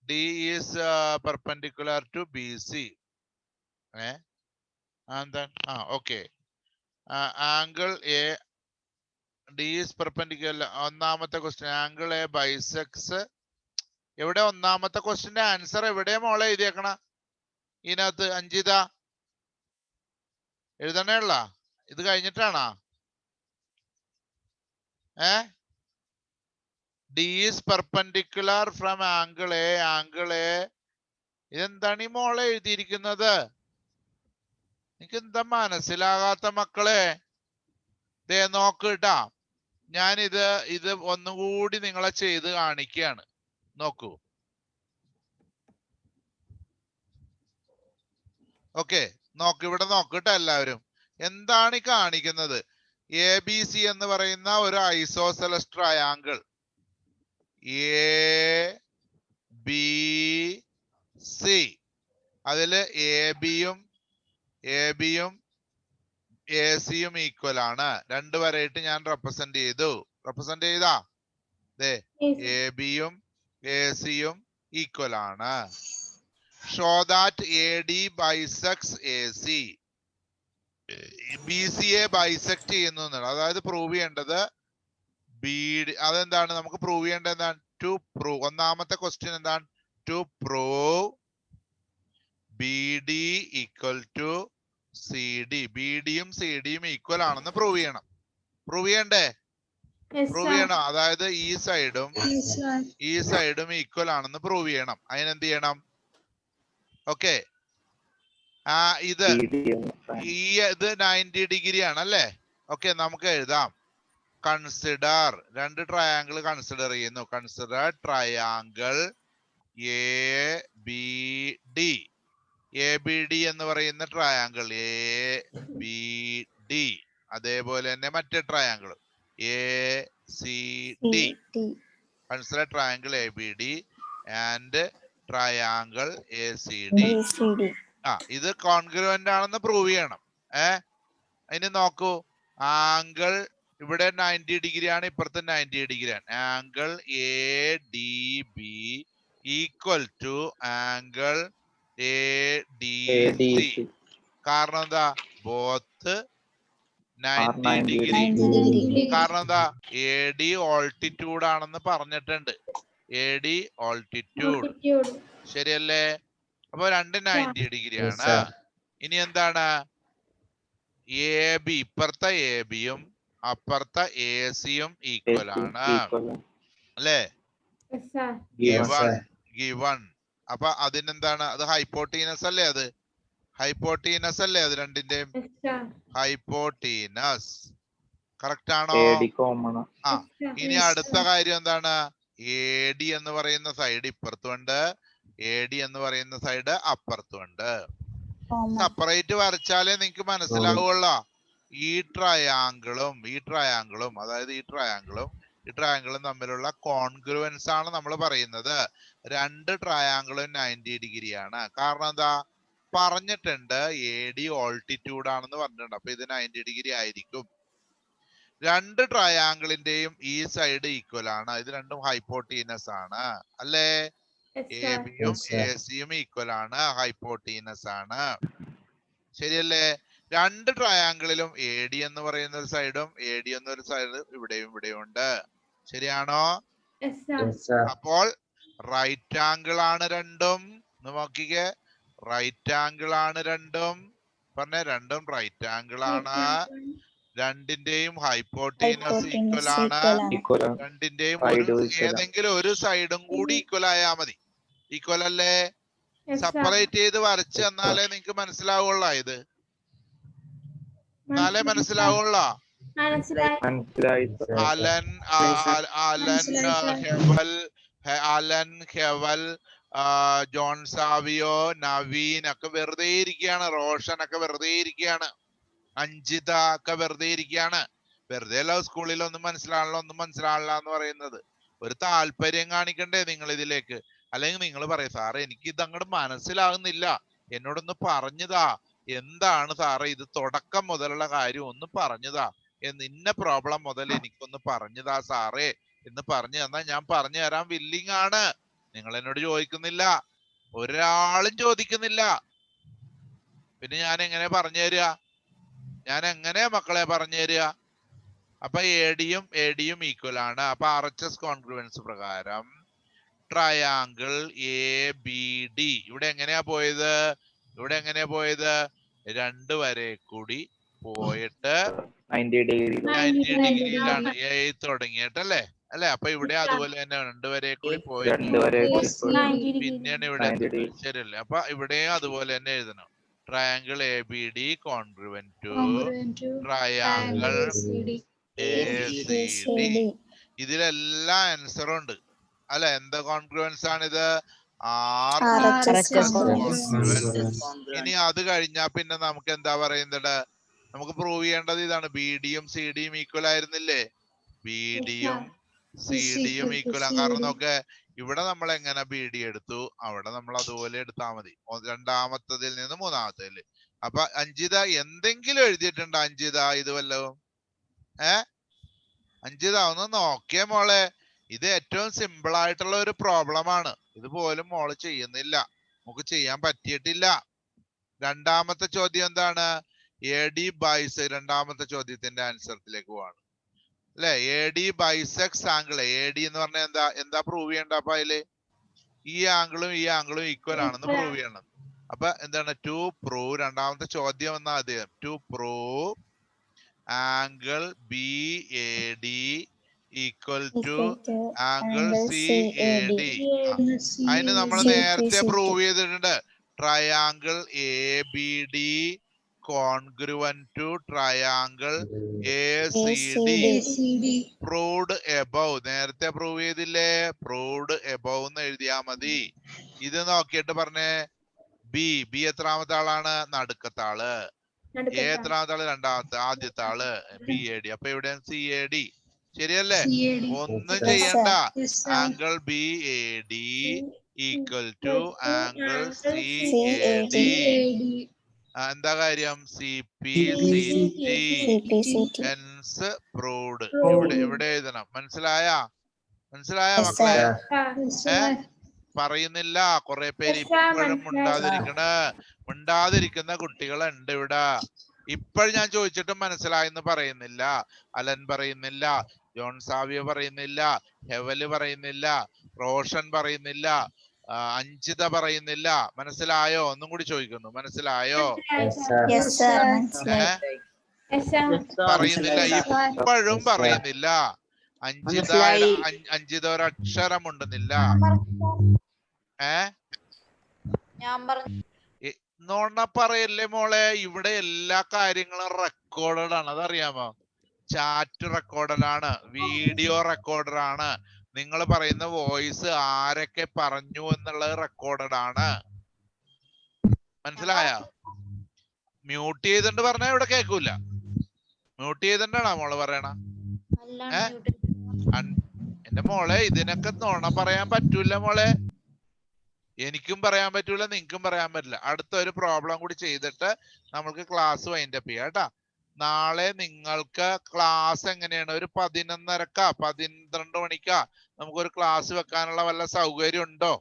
D is perpendicular to B C. Okay. Angle A D is perpendicular. ഒന്നാമത്തെ question angle A bisects. എവിടെ ഒന്നാമത്തെ ക്വസ്റ്റ്യന്റെ answer എവിടെയാ മോളെ എഴുതിയേക്കണ? ഇതിനകത്ത് അഞ്ജിത എഴുതണേ ഉള്ള? ഇത് കഴിഞ്ഞിട്ടാണോ? D is perpendicular from angle A. Angle A ഇതെന്താണ് ഈ മോളെ എഴുതിയിരിക്കുന്നത്? എനിക്ക് എന്താ മനസ്സിലാകാത്ത മക്കളെ? ദേ നോക്കൂട്ടാ, ഞാൻ ഇത് ഒന്നുകൂടി നിങ്ങളെ ചെയ്ത് കാണിക്കുകയാണ്. നോക്കൂ. ഓക്കെ, നോക്ക്, ഇവിടെ നോക്കട്ടെ എല്ലാവരും. എന്താണ് ഈ കാണിക്കുന്നത്? എ ബി സി എന്ന് പറയുന്ന ഒരു isosceles triangle. A B C, അതില് എ ബിയും എ സിയും ഈക്വൽ ആണ്. രണ്ട് വരെയിട്ട് ഞാൻ റെപ്രസെന്റ് ചെയ്തു. റെപ്രസെന്റ് ചെയ്താ എ ബിയും എ സിയും ഈക്വൽ ആണ്. Show that A D bisects A C. B C A bisect ചെയ്യുന്നു എന്നാണ്. അതായത് പ്രൂവ് ചെയ്യേണ്ടത് ബി ഡി. അതെന്താണ് നമുക്ക് പ്രൂവ് ചെയ്യേണ്ടത്? എന്താണ്? To prove. ഒന്നാമത്തെ ക്വസ്റ്റ്യൻ എന്താണ്? To prove B D equal to C D. B ഡിയും സി ഡിയും ഈക്വൽ ആണെന്ന് പ്രൂവ് ചെയ്യണം. പ്രൂവ് ചെയ്യണ്ടേ? പ്രൂവ് ചെയ്യണം. അതായത് ഈ സൈഡും ഈക്വൽ ആണെന്ന് പ്രൂവ് ചെയ്യണം. അതിനെന്ത് ചെയ്യണം? ഓക്കെ, ഇത് 90 ഡിഗ്രി ആണ് അല്ലേ? ഓക്കെ, നമുക്ക് എഴുതാം. കൺസിഡർ, രണ്ട് ട്രയാങ്കിൾ കൺസിഡർ ചെയ്യുന്നു. Consider triangle A B D. A B D എന്ന് പറയുന്ന ട്രയാങ്കിൾ എ ബി ഡി. അതേപോലെ തന്നെ മറ്റേ triangle A C D. Consider triangle A B D and triangle A C D. ഇത് കോൺഗ്രുവന്റ് ആണെന്ന് പ്രൂവ് ചെയ്യണം. അതിന് നോക്കൂ, ആംഗിൾ ഇവിടെ 90 ഡിഗ്രി ആണ്, ഇപ്പുറത്ത് 90 ഡിഗ്രി ആണ്. Angle A D B equal to angle A D C. കാരണം എന്താ? Both 90 degree. കാരണം എന്താ? എ ഡി ഓൾട്ടിറ്റ്യൂഡ് ആണെന്ന് പറഞ്ഞിട്ടുണ്ട്. എ ഡി ഓൾട്ടിറ്റ്യൂഡ് ശരിയല്ലേ? അപ്പൊ രണ്ട് 90 ഡിഗ്രി ആണ്. ഇനി എന്താണ്? എ ബി, ഇപ്പുറത്തെ എ ബിയും അപ്പുറത്തെ എ സിയും ഈക്വൽ ആണ് അല്ലേ? ഗിവൺ. അപ്പൊ അതിനെന്താണ്? അത് ഹൈപ്പോട്ടീനസ് അല്ലേ? അത് ഹൈപ്പോട്ടീനസ് അല്ലേ? അത് രണ്ടിന്റെയും ഹൈപ്പോട്ടീനസ്. കറക്റ്റ് ആണോ? ഇനി അടുത്ത കാര്യം എന്താണ്? എ ഡി എന്ന് പറയുന്ന സൈഡ് ഇപ്പുറത്തുണ്ട്, എ ഡി എന്ന് പറയുന്ന സൈഡ് അപ്പുറത്തുണ്ട്. സെപ്പറേറ്റ് വരച്ചാലേ നിങ്ങക്ക് മനസ്സിലാവുള്ളൂ. ഈ ട്രയാങ്കിളും അതായത് ഈ ട്രയാങ്കിളും തമ്മിലുള്ള കോൺഗ്രുവൻസ് ആണ് നമ്മൾ പറയുന്നത്. രണ്ട് ട്രയാങ്കിളും 90 ഡിഗ്രി ആണ്. കാരണം എന്താ പറഞ്ഞിട്ടുണ്ട്, AD ഓൾട്ടിറ്റ്യൂഡ് ആണെന്ന് പറഞ്ഞിട്ടുണ്ട്. അപ്പൊ ഇത് 90 ഡിഗ്രി ആയിരിക്കും. രണ്ട് ട്രയാങ്കിളിന്റെയും ഈ സൈഡ് ഈക്വൽ ആണ്. ഇത് രണ്ടും ഹൈപ്പോട്ടീനസ് ആണ് അല്ലേ? AB-യും AC-യും ഈക്വൽ ആണ്, ഹൈപ്പോട്ടീനസ് ആണ്. ശരിയല്ലേ? രണ്ട് ട്രയാങ്കിളിലും AD എന്ന് പറയുന്ന ഒരു സൈഡും AD എന്നൊരു സൈഡ് ഇവിടെയും ഉണ്ട്. ശരിയാണോ? അപ്പോൾ റൈറ്റ് ആംഗിൾ ആണ് രണ്ടും. നോക്കിക്കേ, റൈറ്റ് ആംഗിൾ ആണ് രണ്ടും. പറഞ്ഞേ, രണ്ടും റൈറ്റ് ആംഗിൾ ആണ്. രണ്ടിന്റെയും ഹൈപ്പോട്ടീനസ് ഈക്വൽ ആണ്. രണ്ടിന്റെയും ഏതെങ്കിലും ഒരു സൈഡും കൂടി ഈക്വൽ ആയാ മതി. ഈക്വൽ അല്ലേ? സെപ്പറേറ്റ് ചെയ്ത് വരച്ച് എന്നാലേ നിങ്ങക്ക് മനസ്സിലാവുള്ള. ഇത് എന്നാലേ മനസ്സിലാവുള്ള. അലൻ ഹെവൽ ജോൺ സാവിയോ, നവീൻ ഒക്കെ വെറുതെ ഇരിക്കുകയാണ്. റോഷൻ ഒക്കെ വെറുതെ ഇരിക്കുകയാണ്. അഞ്ജിത ഒക്കെ വെറുതെ ഇരിക്കുകയാണ്. വെറുതെ അല്ല സ്കൂളിൽ ഒന്നും മനസ്സിലാണല്ലോ എന്ന് പറയുന്നത്. ഒരു താല്പര്യം കാണിക്കണ്ടേ നിങ്ങൾ ഇതിലേക്ക്? അല്ലെങ്കിൽ നിങ്ങൾ പറയും, സാറേ എനിക്ക് ഇത് അങ്ങോട്ട് മനസ്സിലാകുന്നില്ല, എന്നോടൊന്ന് പറഞ്ഞതാ. എന്താണ് സാറേ ഇത്? തുടക്കം മുതലുള്ള കാര്യം ഒന്ന് പറഞ്ഞതാ. ഇന്ന പ്രോബ്ലം മുതൽ എനിക്കൊന്ന് പറഞ്ഞതാ സാറേ എന്ന് പറഞ്ഞു തന്നാൽ ഞാൻ പറഞ്ഞു തരാൻ വില്ലിങ് ആണ്. നിങ്ങൾ എന്നോട് ചോദിക്കുന്നില്ല, ഒരാളും ചോദിക്കുന്നില്ല. പിന്നെ ഞാൻ എങ്ങനെ പറഞ്ഞു തരിക? ഞാൻ എങ്ങനെ മക്കളെ പറഞ്ഞു തരിക? അപ്പൊ AD-യും ഈക്വൽ ആണ്. അപ്പൊ RHS കോൺഗ്രുവൻസ് പ്രകാരം ട്രയാങ്കിൾ ABD ഇവിടെ എങ്ങനെയാ പോയത്? രണ്ട് വരെ കൂടി പോയിട്ട് 90 ഡിഗ്രിയിലാണ് തുടങ്ങിയിട്ടല്ലേ? അല്ലെ? അപ്പൊ ഇവിടെ അതുപോലെ തന്നെ രണ്ട് വരെ കൂടി പോയിട്ട് പിന്നെയാണ് ഇവിടെ ശരിയല്ലേ? അപ്പൊ ഇവിടെയും അതുപോലെ തന്നെ എഴുതണം. Triangle ABD congruent to triangle ACD. ഇതിലെല്ലാം ആൻസറും ഉണ്ട് അല്ലെ? എന്താ കോൺഗ്രുവൻസ് ആണിത്? ഇനി അത് കഴിഞ്ഞാ പിന്നെ നമുക്ക് എന്താ പറയുന്നത്? നമുക്ക് പ്രൂവ് ചെയ്യേണ്ടത് ഇതാണ്. BD-യും CD-യും ഈക്വൽ ആയിരുന്നില്ലേ? BD-യും CD-യും ഈക്വൽ ആണ്. കാരണം നോക്കെ, ഇവിടെ നമ്മൾ എങ്ങനെ BD എടുത്തു, അവിടെ നമ്മൾ അതുപോലെ എടുത്താൽ മതി. രണ്ടാമത്തതിൽ നിന്ന് മൂന്നാമത്തേൽ. അപ്പൊ അഞ്ജിത എന്തെങ്കിലും എഴുതിയിട്ടുണ്ടോ? അഞ്ജിത ഇത് വല്ലതും? അഞ്ജിത ഒന്ന് നോക്കിയേ മോളെ. ഇത് ഏറ്റവും സിമ്പിൾ ആയിട്ടുള്ള ഒരു പ്രോബ്ലം ആണ്. ഇതുപോലും മോള് ചെയ്യുന്നില്ല, നമുക്ക് ചെയ്യാൻ പറ്റിയിട്ടില്ല. രണ്ടാമത്തെ ചോദ്യം എന്താണ്? AD ബൈസ്. രണ്ടാമത്തെ ചോദ്യത്തിന്റെ ആൻസറിലേക്ക് പോവാണ് അല്ലെ? AD bisects angle. AD എന്ന് പറഞ്ഞാൽ എന്താ പ്രൂവ് ചെയ്യണ്ട? അപ്പൊ അതില് ഈ ആംഗിളും ഈക്വൽ ആണെന്ന് പ്രൂവ് ചെയ്യണം. അപ്പൊ എന്താണ്? To prove. രണ്ടാമത്തെ ചോദ്യം എന്നാ അദ്ദേഹം to prove angle BAD equal to angle CAD. അതിന് നമ്മൾ നേരത്തെ പ്രൂവ് ചെയ്തിട്ടുണ്ട്. Triangle ABD congruent to triangle ACD proved above. നേരത്തെ പ്രൂവ് ചെയ്തില്ലേ? പ്രൂവ്ഡ് എബവ് എന്ന് എഴുതിയാ മതി. ഇത് നോക്കിയിട്ട് പറഞ്ഞേ, ബി എത്രാമത്തെ ആളാണ്? നടുക്കത്തെ ആള്. എത്രാമത്തെ ആള്? രണ്ടാമത്തെ. ആദ്യത്തെ ആള് BAD. അപ്പൊ ഇവിടെ CAD. ശരിയല്ലേ? ഒന്നും ചെയ്യണ്ട. Angle BAD equal to angle CAD. എന്താ കാര്യം? CP CT hence proved. ഇവിടെ എഴുതണം. മനസ്സിലായ മക്കളെ? പറയുന്നില്ല. കുറെ പേര് ഇപ്പോഴും മിണ്ടാതിരിക്കുന്ന കുട്ടികളുണ്ട് ഇവിടെ. ഇപ്പോഴും ഞാൻ ചോദിച്ചിട്ടും മനസ്സിലായെന്ന് പറയുന്നില്ല. അലൻ പറയുന്നില്ല, ജോൺ സാവിയോ പറയുന്നില്ല, ഹെവല് പറയുന്നില്ല, റോഷൻ പറയുന്നില്ല, അഞ്ജിത പറയുന്നില്ല. മനസ്സിലായോ? ഒന്നും കൂടി ചോദിക്കുന്നു, മനസ്സിലായോ? പറയുന്നില്ല, ഇപ്പോഴും പറയുന്നില്ല. അഞ്ജിത ഒരക്ഷരം ഉണ്ടെന്നില്ല. നോണ പറയല്ലേ മോളെ. ഇവിടെ എല്ലാ കാര്യങ്ങളും റെക്കോർഡഡ് ആണ്, അതറിയാമോ? ചാറ്റ് റെക്കോർഡഡ് ആണ്, വീഡിയോ റെക്കോർഡഡ് ആണ്. നിങ്ങൾ പറയുന്ന വോയിസ് ആരൊക്കെ പറഞ്ഞു എന്നുള്ളത് റെക്കോർഡഡ് ആണ്. മനസ്സിലായ? മ്യൂട്ട് ചെയ്തിട്ട് പറഞ്ഞാൽ ഇവിടെ കേൾക്കൂല. മ്യൂട്ട് ചെയ്തിട്ടാണോ മോള് പറയണ? അല്ല ഏ? unmuted. എന്റെ മോളെ ഇതിനൊക്കെ നുണ പറയാൻ പറ്റൂല മോളെ. എനിക്കും പറയാൻ പറ്റൂല, നിങ്ങൾക്കും പറയാൻ പറ്റില്ല. അടുത്ത ഒരു പ്രോബ്ലം കൂടി ചെയ്തിട്ട് നമുക്ക് ക്ലാസ് വൈൻഡപ്പ് ചെയ്യാം കേട്ടാ. നാളെ നിങ്ങൾക്ക് ക്ലാസ് എങ്ങനെയാണ്? ഒരു 11:30 12 മണിക്കാ നമുക്കൊരു ക്ലാസ് വെക്കാനുള്ള വല്ല സൗകര്യം ഉണ്ടോ?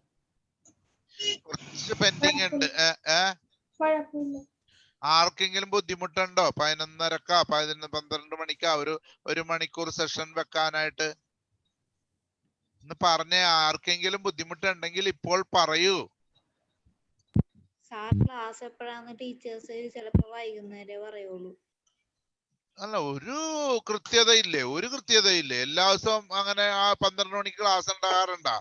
കുറച്ച് പെൻഡിങ് ഉണ്ട്. ആർക്കെങ്കിലും ബുദ്ധിമുട്ടുണ്ടോ? 11:30 12 മണിക്കാ ഒരു മണിക്കൂർ സെഷൻ വെക്കാനായിട്ട് എന്ന് പറഞ്ഞേ. ആർക്കെങ്കിലും ബുദ്ധിമുട്ടുണ്ടെങ്കിൽ ഇപ്പോൾ പറയൂ. സാർ ക്ലാസ് എപ്പോഴാന്ന് ടീച്ചേഴ്സ് ചിലപ്പോ വൈകുന്നേരേ പറയുള്ളൂ. അല്ല, ഒരു കൃത്യതയില്ലേ? എല്ലാ ദിവസവും അങ്ങനെ 12 മണിക്ക് ക്ലാസ് ഉണ്ടാകാറുണ്ടോ?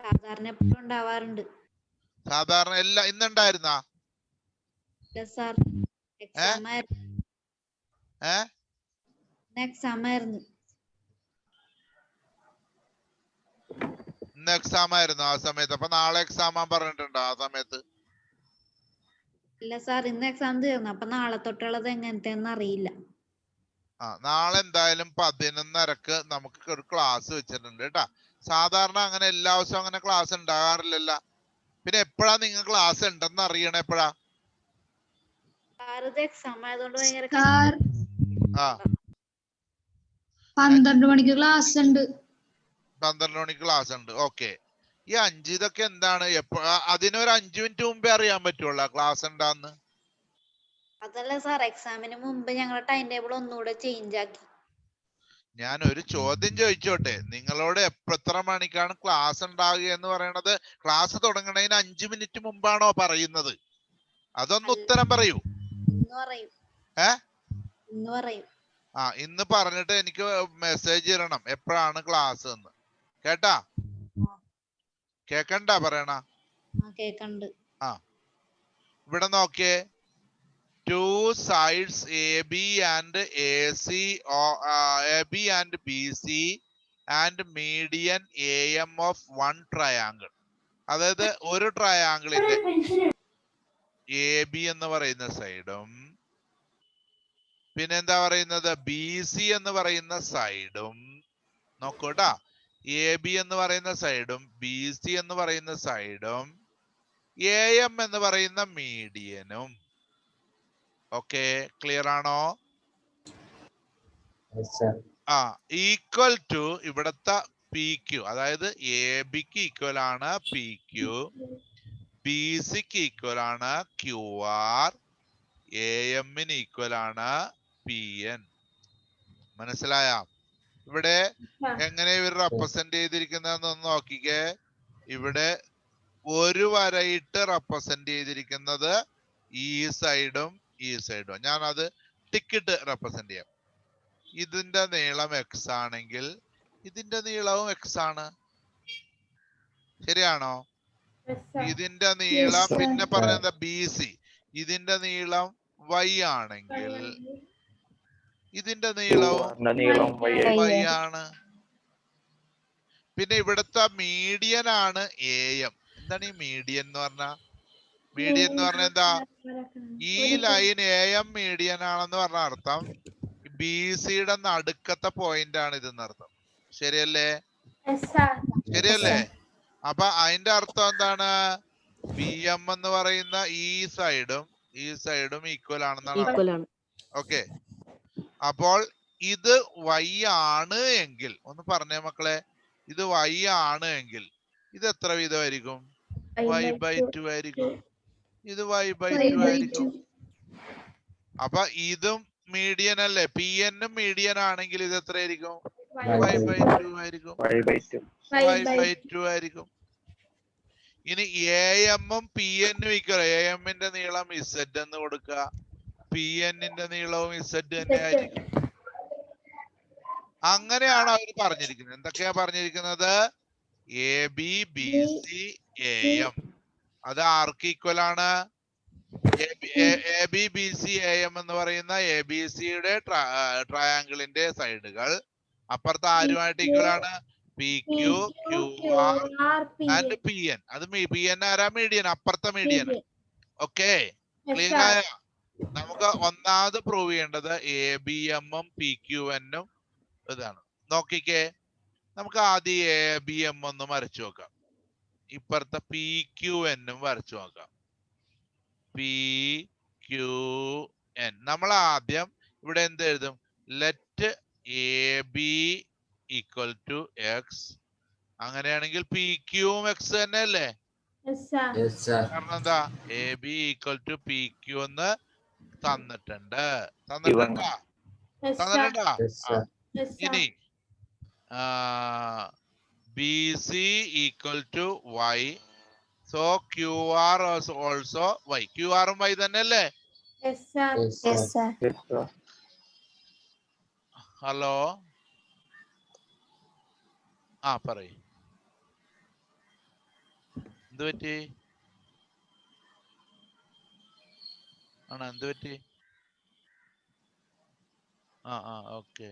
സാധാരണ എപ്പോഴും ഉണ്ടാവാറുണ്ട്. സാധാരണ ഇന്നുണ്ടായിരുന്നാ? ഇല്ല സാർ, എക്സാം ആയിരുന്നു. എക്സാം ആയിരുന്നു. ഇന്ന് എക്സാം ആയിരുന്നു ആ സമയത്ത്. അപ്പൊ നാളെ എക്സാം പറഞ്ഞിട്ടുണ്ടോ ആ സമയത്ത്? ഇല്ല സാർ, ഇന്ന് എക്സാം തീർന്നു. അപ്പൊ നാളെ തൊട്ടുള്ളത് എങ്ങനത്തെന്ന് അറിയില്ല. നാളെ എന്തായാലും 11:30 നമുക്ക് ഒരു ക്ലാസ് വെച്ചിട്ടുണ്ട് കേട്ടാ. സാധാരണ അങ്ങനെ എല്ലാ ദിവസവും അങ്ങനെ ക്ലാസ് ഉണ്ടാകാറില്ലല്ലോ. പിന്നെ എപ്പോഴാ നിങ്ങൾ ക്ലാസ് ഉണ്ടെന്ന് അറിയണ എപ്പോഴാ? സാർ ഇത് എക്സാം ആയതുകൊണ്ട് ഭയങ്കര 12 മണിക്ക് ക്ലാസ് ഉണ്ട്. 12 മണിക്ക് ക്ലാസ് ഉണ്ട്. ഓക്കെ. ഈ 5 ഇതൊക്കെ എന്താണ്? അതിനൊരു 5 മിനിറ്റ് മുമ്പേ അറിയാൻ പറ്റുള്ളൂ ക്ലാസ് ഉണ്ടാന്ന്? അതല്ല സാർ, എക്സാമിന് മുമ്പ് ഞങ്ങളുടെ ടൈം ടേബിൾ ഒന്നുകൂടെ ചേഞ്ച് ആക്കി. ഞാൻ ഒരു ചോദ്യം ചോദിച്ചോട്ടെ? നിങ്ങളോട് എത്ര മണിക്കാണ് ക്ലാസ് ഉണ്ടാകുക എന്ന് പറയണത് ക്ലാസ് തുടങ്ങണതിന് 5 മിനിറ്റ് മുമ്പാണോ പറയുന്നത്? അതൊന്ന് ഉത്തരം പറയൂ. ഇന്ന് പറയും. ഇന്ന് പറഞ്ഞിട്ട് എനിക്ക് മെസ്സേജ് ഇടണം എപ്പോഴാണ് ക്ലാസ് എന്ന്. കേട്ടാ? കേക്കണ്ട പറയണ? കേക്കണ്ട്. ഇവിടെ നോക്കിയേ. 2 sides AB and AC AB and BC and median AM of one triangle. അതായത് ഒരു ട്രയാങ്കിളിന്റെ AB എന്ന് പറയുന്ന സൈഡും പിന്നെ എന്താ പറയുന്നത് BC എന്ന് പറയുന്ന സൈഡും നോക്കൂട്ടാ. AB എന്ന് പറയുന്ന സൈഡും BC എന്ന് പറയുന്ന സൈഡും AM എന്ന് പറയുന്ന മീഡിയനും. ഓക്കെ, ക്ലിയർ ആണോ? ഈക്വൽ ടു ഇവിടത്തെ PQ, അതായത് ABക്ക് ഈക്വൽ ആണ് PQ, BCക്ക് ഈക്വൽ ആണ് QR, AM-ന് ഈക്വൽ ആണ് PN. മനസ്സിലായ? ഇവിടെ എങ്ങനെ ഇവർ റെപ്രസെന്റ് ചെയ്തിരിക്കുന്നതെന്നൊന്ന് നോക്കിക്കേ. ഇവിടെ ഒരു വരയിട്ട് റെപ്രസെന്റ് ചെയ്തിരിക്കുന്നത് ഈ സൈഡും ഈ സൈഡും. ഞാൻ അത് ടിക്കിട്ട് റെപ്രസെന്റ് ചെയ്യാം. ഇതിന്റെ നീളം X ആണെങ്കിൽ ഇതിന്റെ നീളവും X ആണ്. ശരിയാണോ? ഇതിന്റെ നീളം പിന്നെ പറഞ്ഞത് BC, ഇതിന്റെ നീളം Y ആണെങ്കിൽ ഇതിന്റെ നീളവും Y ആണ്. പിന്നെ ഇവിടുത്തെ മീഡിയൻ ആണ് AM. എന്താണ് ഈ മീഡിയൻ എന്ന് പറഞ്ഞ? മീഡിയൻ എന്ന് പറഞ്ഞ എന്താ? ഈ ലൈൻ AM മീഡിയൻ ആണെന്ന് പറഞ്ഞ അർത്ഥം BCയുടെ നടുക്കത്തെ പോയിന്റ് ആണ് ഇതെന്നർത്ഥം. ശരിയല്ലേ? ശരിയല്ലേ? അപ്പൊ അതിന്റെ അർത്ഥം എന്താണ്? BM എന്ന് പറയുന്ന ഈ സൈഡും ഈക്വൽ ആണെന്നാണ്. ഓക്കെ. അപ്പോൾ ഇത് Y ആണ് എങ്കിൽ ഒന്ന് പറഞ്ഞേ മക്കളെ, ഇത് Y ആണ് എങ്കിൽ ഇത് എത്ര വീതമായിരിക്കും? Y/2 ആയിരിക്കും. ഇത് Y/2 ആയിരിക്കും. അപ്പൊ ഇതും മീഡിയൻ അല്ലേ? PN മീഡിയൻ ആണെങ്കിൽ ഇത് എത്ര ആയിരിക്കും? Y/2 ആയിരിക്കും. Y/2 ആയിരിക്കും. ഇനി AM-ഉം PN-ഉം ഈക്വൽ. AM-ന്റെ നീളം Z എന്ന് കൊടുക്കുക, PN-ന്റെ നീളവും Z തന്നെ ആയിരിക്കും. അങ്ങനെയാണ് അവർ പറഞ്ഞിരിക്കുന്നത്. എന്തൊക്കെയാ പറഞ്ഞിരിക്കുന്നത്? AB BC AM. അത് ആർക്ക് ഈക്വൽ ആണ്? AB BC AM എന്ന് പറയുന്ന ABCയുടെ ട്രയാങ്കിളിന്റെ സൈഡുകൾ അപ്പുറത്ത് ആരുമായിട്ട് ഈക്വൽ ആണ്? PQ, QR and PN. അത് PN ആരാ? മീഡിയൻ, അപ്പുറത്തെ മീഡിയൻ. ഓക്കെ, ക്ലിയർ ആയ? നമുക്ക് ഒന്നാമത് പ്രൂവ് ചെയ്യേണ്ടത് ABM-ഉം PQN-ഉം ഇതാണ്. നോക്കിക്കേ, നമുക്ക് ആദ്യം ABM ഒന്ന് വരച്ചു നോക്കാം. ഇപ്പുറത്തെ PQN-ഉം വരച്ചു നോക്കാം. PQN നമ്മൾ ആദ്യം ഇവിടെ എന്ത് എഴുതും? Let AB equal to X. അങ്ങനെയാണെങ്കിൽ PQവും X തന്നെ അല്ലേ? കാരണം എന്താ? AB ഈക്വൽ ടു PQ എന്ന് തന്നിട്ടുണ്ട്. തന്നിട്ടുണ്ടോ? ഇനി BC equal to Y. So QR also Y. QR-ഉം Y തന്നെ അല്ലേ? ഹലോ, പറയ്. എന്ത് പറ്റി? എന്ത് പറ്റി? ഓക്കെ.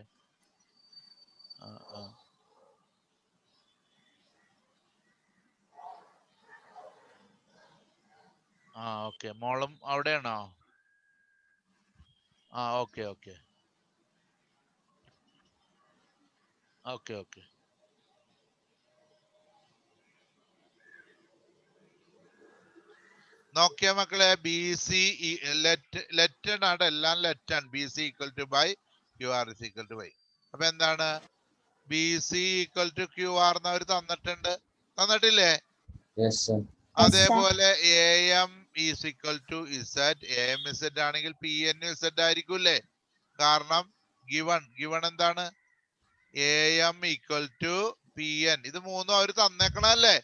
ഓക്കെ, മോളും അവിടെയാണോ? Okay okay okay okay. നോക്കിയ മക്കളെ, BC ലെറ്റ് ആണ്, എല്ലാം ലെറ്റ് ആണ്. BC equal to by QR is equal to by. അപ്പൊ എന്താണ്? BC ഈക്വൽ ടു QR എന്ന് അവർ തന്നിട്ടില്ലേ? അതേപോലെ AM is equal to Z. AM Z ആണെങ്കിൽ PN Z ആയിരിക്കൂല്ലേ? കാരണം ഗിവൺ എന്താണ്? AM equal to PN. ഇത് മൂന്നും അവർ തന്നേക്കണല്ലേ?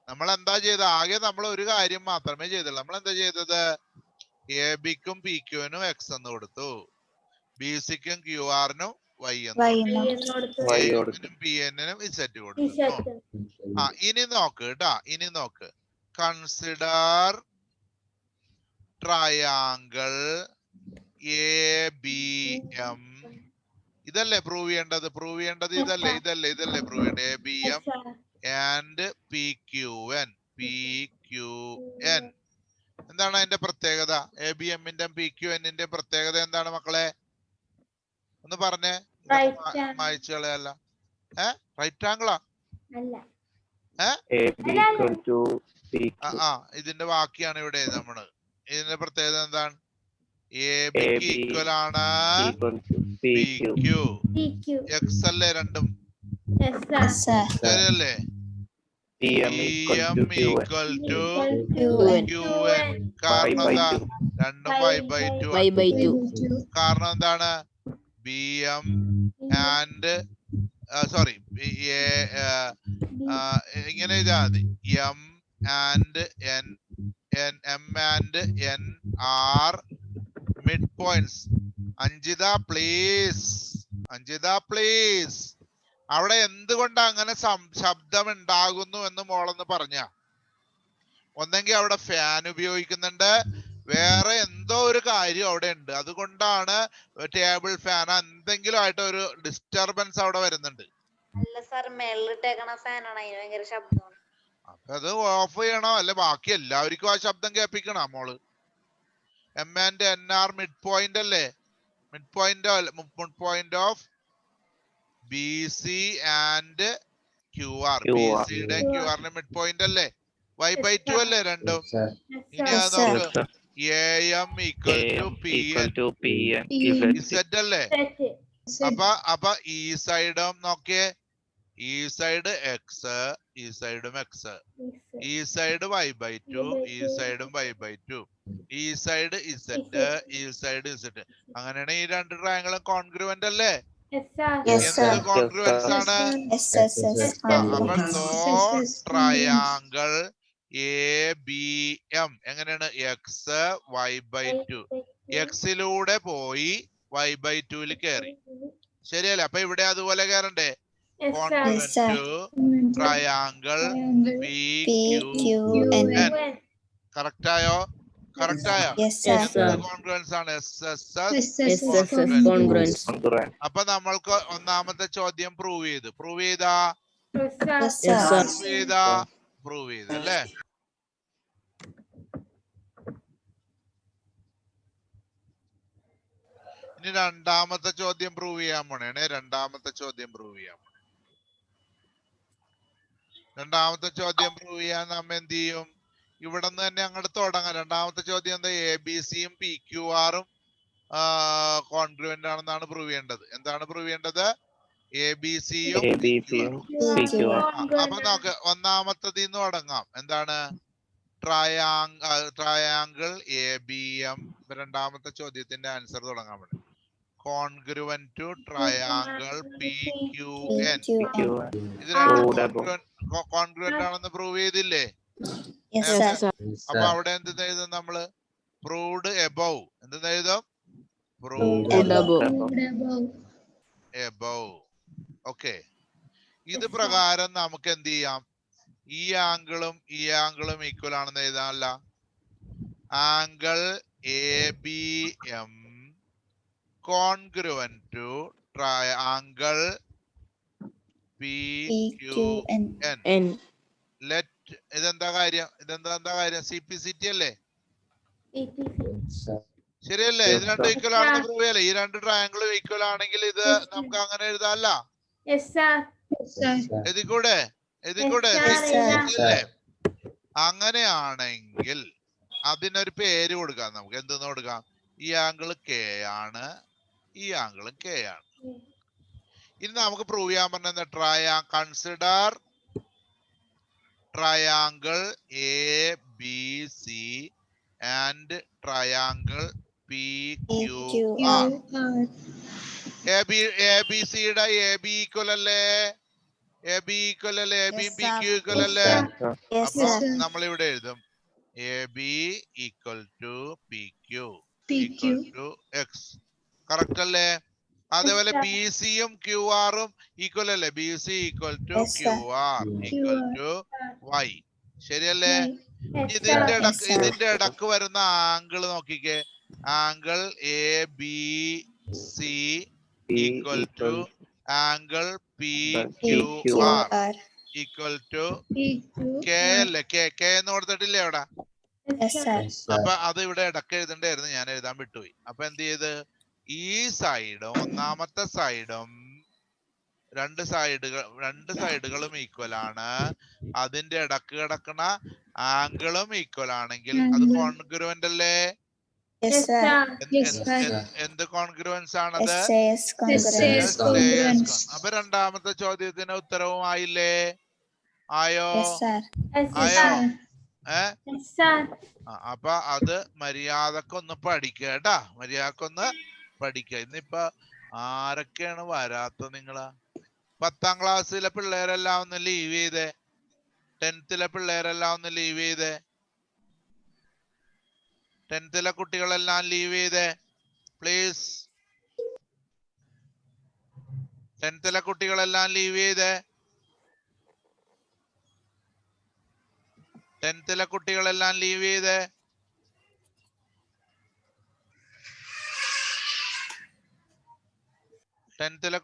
നമ്മൾ എന്താ ചെയ്തത്? ആകെ നമ്മൾ ഒരു കാര്യം മാത്രമേ ചെയ്തുള്ളൂ. നമ്മൾ എന്താ ചെയ്തത്? ABക്കും PQനും X എന്ന് കൊടുത്തു, BCക്കും QR-നും Y എന്ന് കൊടുത്തു, AM-നും PN-നും Z കൊടുത്തു. ഇനി നോക്ക് കേട്ടാ, ഇനി നോക്ക്. Consider triangle ABM. ഇതല്ലേ പ്രൂവ് ചെയ്യേണ്ടത്? ഇതല്ലേ പ്രൂവ് ചെയ്യേണ്ടത്? ABM and PQN. എന്താണ് അതിന്റെ പ്രത്യേകത? ABM-ന്റെ PQN-ന്റെ പ്രത്യേകത എന്താണ് മക്കളെ? ഒന്ന് പറഞ്ഞേ. മായ്ച്ചു കളയല്ല. റൈറ്റ് ആംഗിളാ? ഇതിന്റെ ബാക്കിയാണ് ഇവിടെ നമ്മള്. ഇതിന്റെ പ്രത്യേകത എന്താണ്? ABക്ക് ഈക്വൽ ആണ് PQ. X അല്ലേ രണ്ടും? ശരിയല്ലേ? PM equal to QN. കാരണം എന്താ? രണ്ടും Y/2. കാരണം എന്താണ്? BM ആൻഡ് ഇങ്ങനെ എഴുതാ മതി. M and N are mid points. Anjitha please. അവിടെ എന്തുകൊണ്ട് അങ്ങനെ ശബ്ദം ഉണ്ടാകുന്നു എന്ന് മോളൊന്ന് പറഞ്ഞ. ഒന്നെങ്കിൽ അവിടെ ഫാൻ ഉപയോഗിക്കുന്നുണ്ട്, വേറെ എന്തോ ഒരു കാര്യം അവിടെ ഉണ്ട്. അതുകൊണ്ടാണ് ടേബിൾ ഫാൻ എന്തെങ്കിലും ആയിട്ട് ഒരു ഡിസ്റ്റർബൻസ് അവിടെ വരുന്നുണ്ട്. അപ്പൊ അത് ഓഫ് ചെയ്യണോ? അല്ലെ ബാക്കി എല്ലാവർക്കും ആ ശബ്ദം കേൾപ്പിക്കണോ മോള്? M and N are mid point അല്ലേ? Mid point of BC and QR. BC-യുടെ QR-ന്റെ മിഡ് പോയിന്റ് അല്ലേ? Y/2 അല്ലേ രണ്ടും? ഇനി അത് നോക്ക്. AM equal to PN Z അല്ലേ? അപ്പൊ ഈ സൈഡും നോക്കിയേ. ഈ സൈഡ് X, ഈ സൈഡും X. ഈ സൈഡ് Y/2, ഈ സൈഡും Y/2. ഈ സൈഡ് Z, ഈ സൈഡ് Z. അങ്ങനെയാണ് ഈ രണ്ട് ട്രയാങ്കിളും കോൺഗ്രുവന്റ് അല്ലേ? എന്ത് കോൺഗ്രുവൻസ് ആണ്? ട്രയാങ്കിൾ ABM എങ്ങനെയാണ്? X Y/2. X-ലൂടെ പോയി Y/2-ൽ കയറി. ശരിയല്ലേ? അപ്പൊ ഇവിടെ അതുപോലെ കയറണ്ടേ? Congruent triangle PQN. കറക്റ്റ് ആയോ? കോൺഗ്രുവൻസ് ആണ് SSS. അപ്പൊ നമ്മൾക്ക് ഒന്നാമത്തെ ചോദ്യം പ്രൂവ് ചെയ്തല്ലേ? ഇനി രണ്ടാമത്തെ ചോദ്യം പ്രൂവ് ചെയ്യാൻ പോണേ. രണ്ടാമത്തെ ചോദ്യം പ്രൂവ് ചെയ്യാൻ പോണേ. രണ്ടാമത്തെ ചോദ്യം പ്രൂവ് ചെയ്യാൻ നമ്മ എന്ത് ചെയ്യും? ഇവിടെ നിന്ന് തന്നെ അങ്ങോട്ട് തുടങ്ങാം. രണ്ടാമത്തെ ചോദ്യം എന്താ? എ ബി സിയും പി ക്യു ആറും കോൺഗ്രുവന്റ് ആണെന്നാണ് പ്രൂവ് ചെയ്യേണ്ടത്. എന്താണ് പ്രൂവ് ചെയ്യേണ്ടത്? എ ബി സിയും അപ്പൊ നമുക്ക് ഒന്നാമത്തതിൽ നിന്ന് തുടങ്ങാം. എന്താണ്? Triangle A B M. രണ്ടാമത്തെ ചോദ്യത്തിന്റെ ആൻസർ തുടങ്ങാൻ പറ്റും. Congruent to triangle P Q N. ഇത് രണ്ടും കോൺഗ്രുവന്റ് ആണെന്ന് പ്രൂവ് ചെയ്തില്ലേ? അപ്പൊ അവിടെ എന്ത് എഴുതും നമ്മള്? Proved above. എന്ത് എഴുതും? Proved above. ഓക്കെ. ഇത് പ്രകാരം നമുക്ക് എന്ത് ചെയ്യാം? ഈ ആംഗിളും ഈ ആംഗിളും ഈക്വൽ ആണെന്ന് എഴുതാനല്ല. Angle A B M congruent to triangle P Q N. Let ഇതെന്താ കാര്യം? ഇതെന്താ കാര്യം? CPCT അല്ലേ? ശരിയല്ലേ? ഇത് രണ്ടും ഈക്വൽ ആണെന്ന് പ്രൂവ് ചെയ്യല്ലേ? ഈ രണ്ട് ട്രയാങ്കിളും ഈക്വൽ ആണെങ്കിൽ ഇത് നമുക്ക് അങ്ങനെ എഴുതാമല്ല. എഴുതിക്കൂടെ? അല്ലേ? അങ്ങനെയാണെങ്കിൽ അതിനൊരു പേര് കൊടുക്കാം. നമുക്ക് എന്തെന്ന് കൊടുക്കാം? ഈ ആംഗിൾ കെ ആണ്, ഈ ആംഗിളും കെ ആണ്. ഇനി നമുക്ക് പ്രൂവ് ചെയ്യാൻ പറഞ്ഞ consider triangle A B C and triangle P Q R. A B സിയുടെ എ ബി ഈക്വൽ അല്ലേ? എ ബി ഈക്വൽ അല്ലേ? എ ബിയും പി ക്യു ഈക്വൽ അല്ലേ? അപ്പൊ നമ്മളിവിടെ എഴുതും A B equal to P Q equal to X. Correct അല്ലേ? അതേപോലെ ബി സിയും ക്യു ആറും ഈക്വൽ അല്ലേ? B C equal to Q R equal to Y. ശരിയല്ലേ? ഇതിന്റെ ഇടക്ക് വരുന്ന ആംഗിൾ നോക്കിക്കേ. Angle A B C equal to angle P Q R equal to K അല്ലേ? കെ എന്ന് കൊടുത്തിട്ടില്ലേ അവിടെ? അപ്പൊ അത് ഇവിടെ ഇടക്ക് എഴുതണ്ടായിരുന്നു, ഞാൻ എഴുതാൻ വിട്ടുപോയി. അപ്പൊ എന്ത് ചെയ്ത്? ഈ സൈഡും ഒന്നാമത്തെ സൈഡും രണ്ട് സൈഡുകളും ഈക്വൽ ആണ്. അതിന്റെ ഇടക്ക് കിടക്കുന്ന ആംഗിളും ഈക്വൽ ആണെങ്കിൽ അത് കോൺഗ്രുവന്റ് അല്ലേ? എന്ത് കോൺഗ്രുവൻസ് ആണത്? അപ്പൊ രണ്ടാമത്തെ ചോദ്യത്തിന് ഉത്തരവുമായില്ലേ? ആയോ? അപ്പൊ അത് മര്യാദക്കൊന്ന് പഠിക്കുക കേട്ടാ. മര്യാദക്കൊന്ന് പഠിക്കുക. ഇന്നിപ്പൊ ആരൊക്കെയാണ് വരാത്തത്? നിങ്ങള് 10ാം ക്ലാസ്സിലെ പിള്ളേരെല്ലാം ഒന്ന് ലീവ് ചെയ്തേ. 10th പിള്ളേരെല്ലാം ഒന്ന് ലീവ് ചെയ്തേ. 10th കുട്ടികളെല്ലാം ലീവ് ചെയ്തേ പ്ലീസ്. 10th കുട്ടികളെല്ലാം ലീവ് ചെയ്തേ. 10th കുട്ടികളെല്ലാം ലീവ് ചെയ്തേ.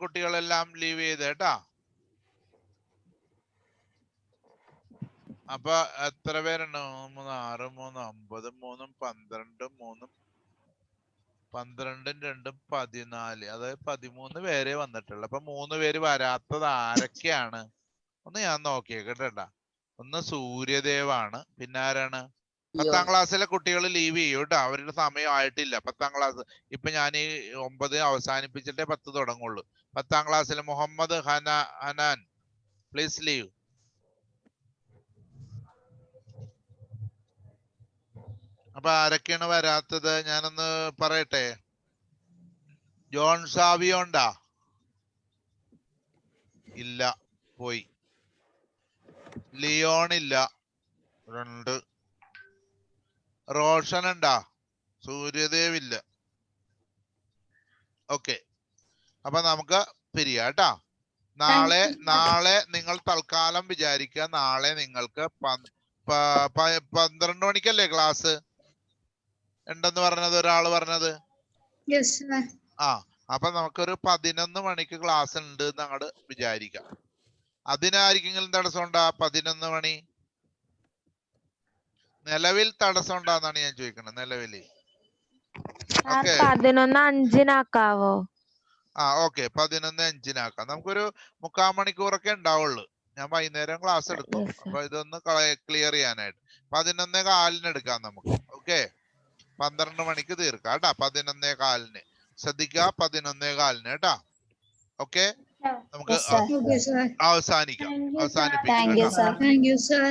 കുട്ടികളെല്ലാം ലീവ് ചെയ്തേട്ടാ. അപ്പൊ എത്ര പേരുണ്ട്? 3 6 3 9 3 12 3 12 2 14. അതായത് 13 പേരെ വന്നിട്ടുള്ളു. അപ്പൊ 3 പേര് വരാത്തത് ആരൊക്കെയാണ്? ഒന്ന് ഞാൻ നോക്കിയേക്കട്ടെട്ടാ. ഒന്ന് സൂര്യദേവാണ്. പിന്നെ ആരാണ്? 10ാം ക്ലാസ്സിലെ കുട്ടികൾ ലീവ് ചെയ്യും കേട്ടോ. അവരുടെ സമയം ആയിട്ടില്ല. 10ാം ക്ലാസ് ഇപ്പൊ ഞാൻ ഈ 9 അവസാനിപ്പിച്ചിട്ടേ 10 തുടങ്ങുള്ളൂ. 10ാം ക്ലാസ്സിലെ മുഹമ്മദ് ഹനാൻ പ്ലീസ് ലീവ്. അപ്പൊ ആരൊക്കെയാണ് വരാത്തത്? ഞാനൊന്ന് പറയട്ടെ. ജോൺ സാവിയോ ഉണ്ടാ? ഇല്ല, പോയി. ലിയോൺ ഇല്ല, 2. റോഷൻ ഉണ്ടാ? സൂര്യദേവ് ഇല്ല. ഓക്കെ. അപ്പൊ നമുക്ക് പിരിയാ കേട്ടാ. നാളെ നിങ്ങൾ തൽക്കാലം വിചാരിക്കുക, നാളെ നിങ്ങൾക്ക് 12 മണിക്കല്ലേ ക്ലാസ് ഉണ്ടെന്ന് പറഞ്ഞത് ഒരാള് പറഞ്ഞത്? അപ്പൊ നമുക്കൊരു 11 മണിക്ക് ക്ലാസ് ഉണ്ട് എന്ന് അങ്ങോട്ട് വിചാരിക്കാം. അതിനായിരിക്കെങ്കിലും തടസ്സം ഉണ്ടാ? 11 മണി നിലവിൽ തടസ്സം ഉണ്ടാന്നാണ് ഞാൻ ചോദിക്കുന്നത്. നിലവില് സാർ ഓക്കെ 11:05 ആ ഓക്കെ 11:05 നമുക്കൊരു 3/4 മണിക്കൂറൊക്കെ ഉണ്ടാവുള്ളൂ. ഞാൻ വൈകുന്നേരം ക്ലാസ് എടുത്തു. Yes, sir. അപ്പൊ ഇതൊന്ന് ക്ലിയർ ചെയ്യാനായിട്ട് 11:15 എടുക്കാം നമുക്ക്. ഓക്കെ 12 മണിക്ക് തീർക്കാം കേട്ടാ. 11:15 ശ്രദ്ധിക്കുക. 11:15 കേട്ടാ. ഓക്കെ നമുക്ക് ഓക്കെ സാർ അവസാനിപ്പിക്കാം താങ്ക് യു കേട്ടോ. സാർ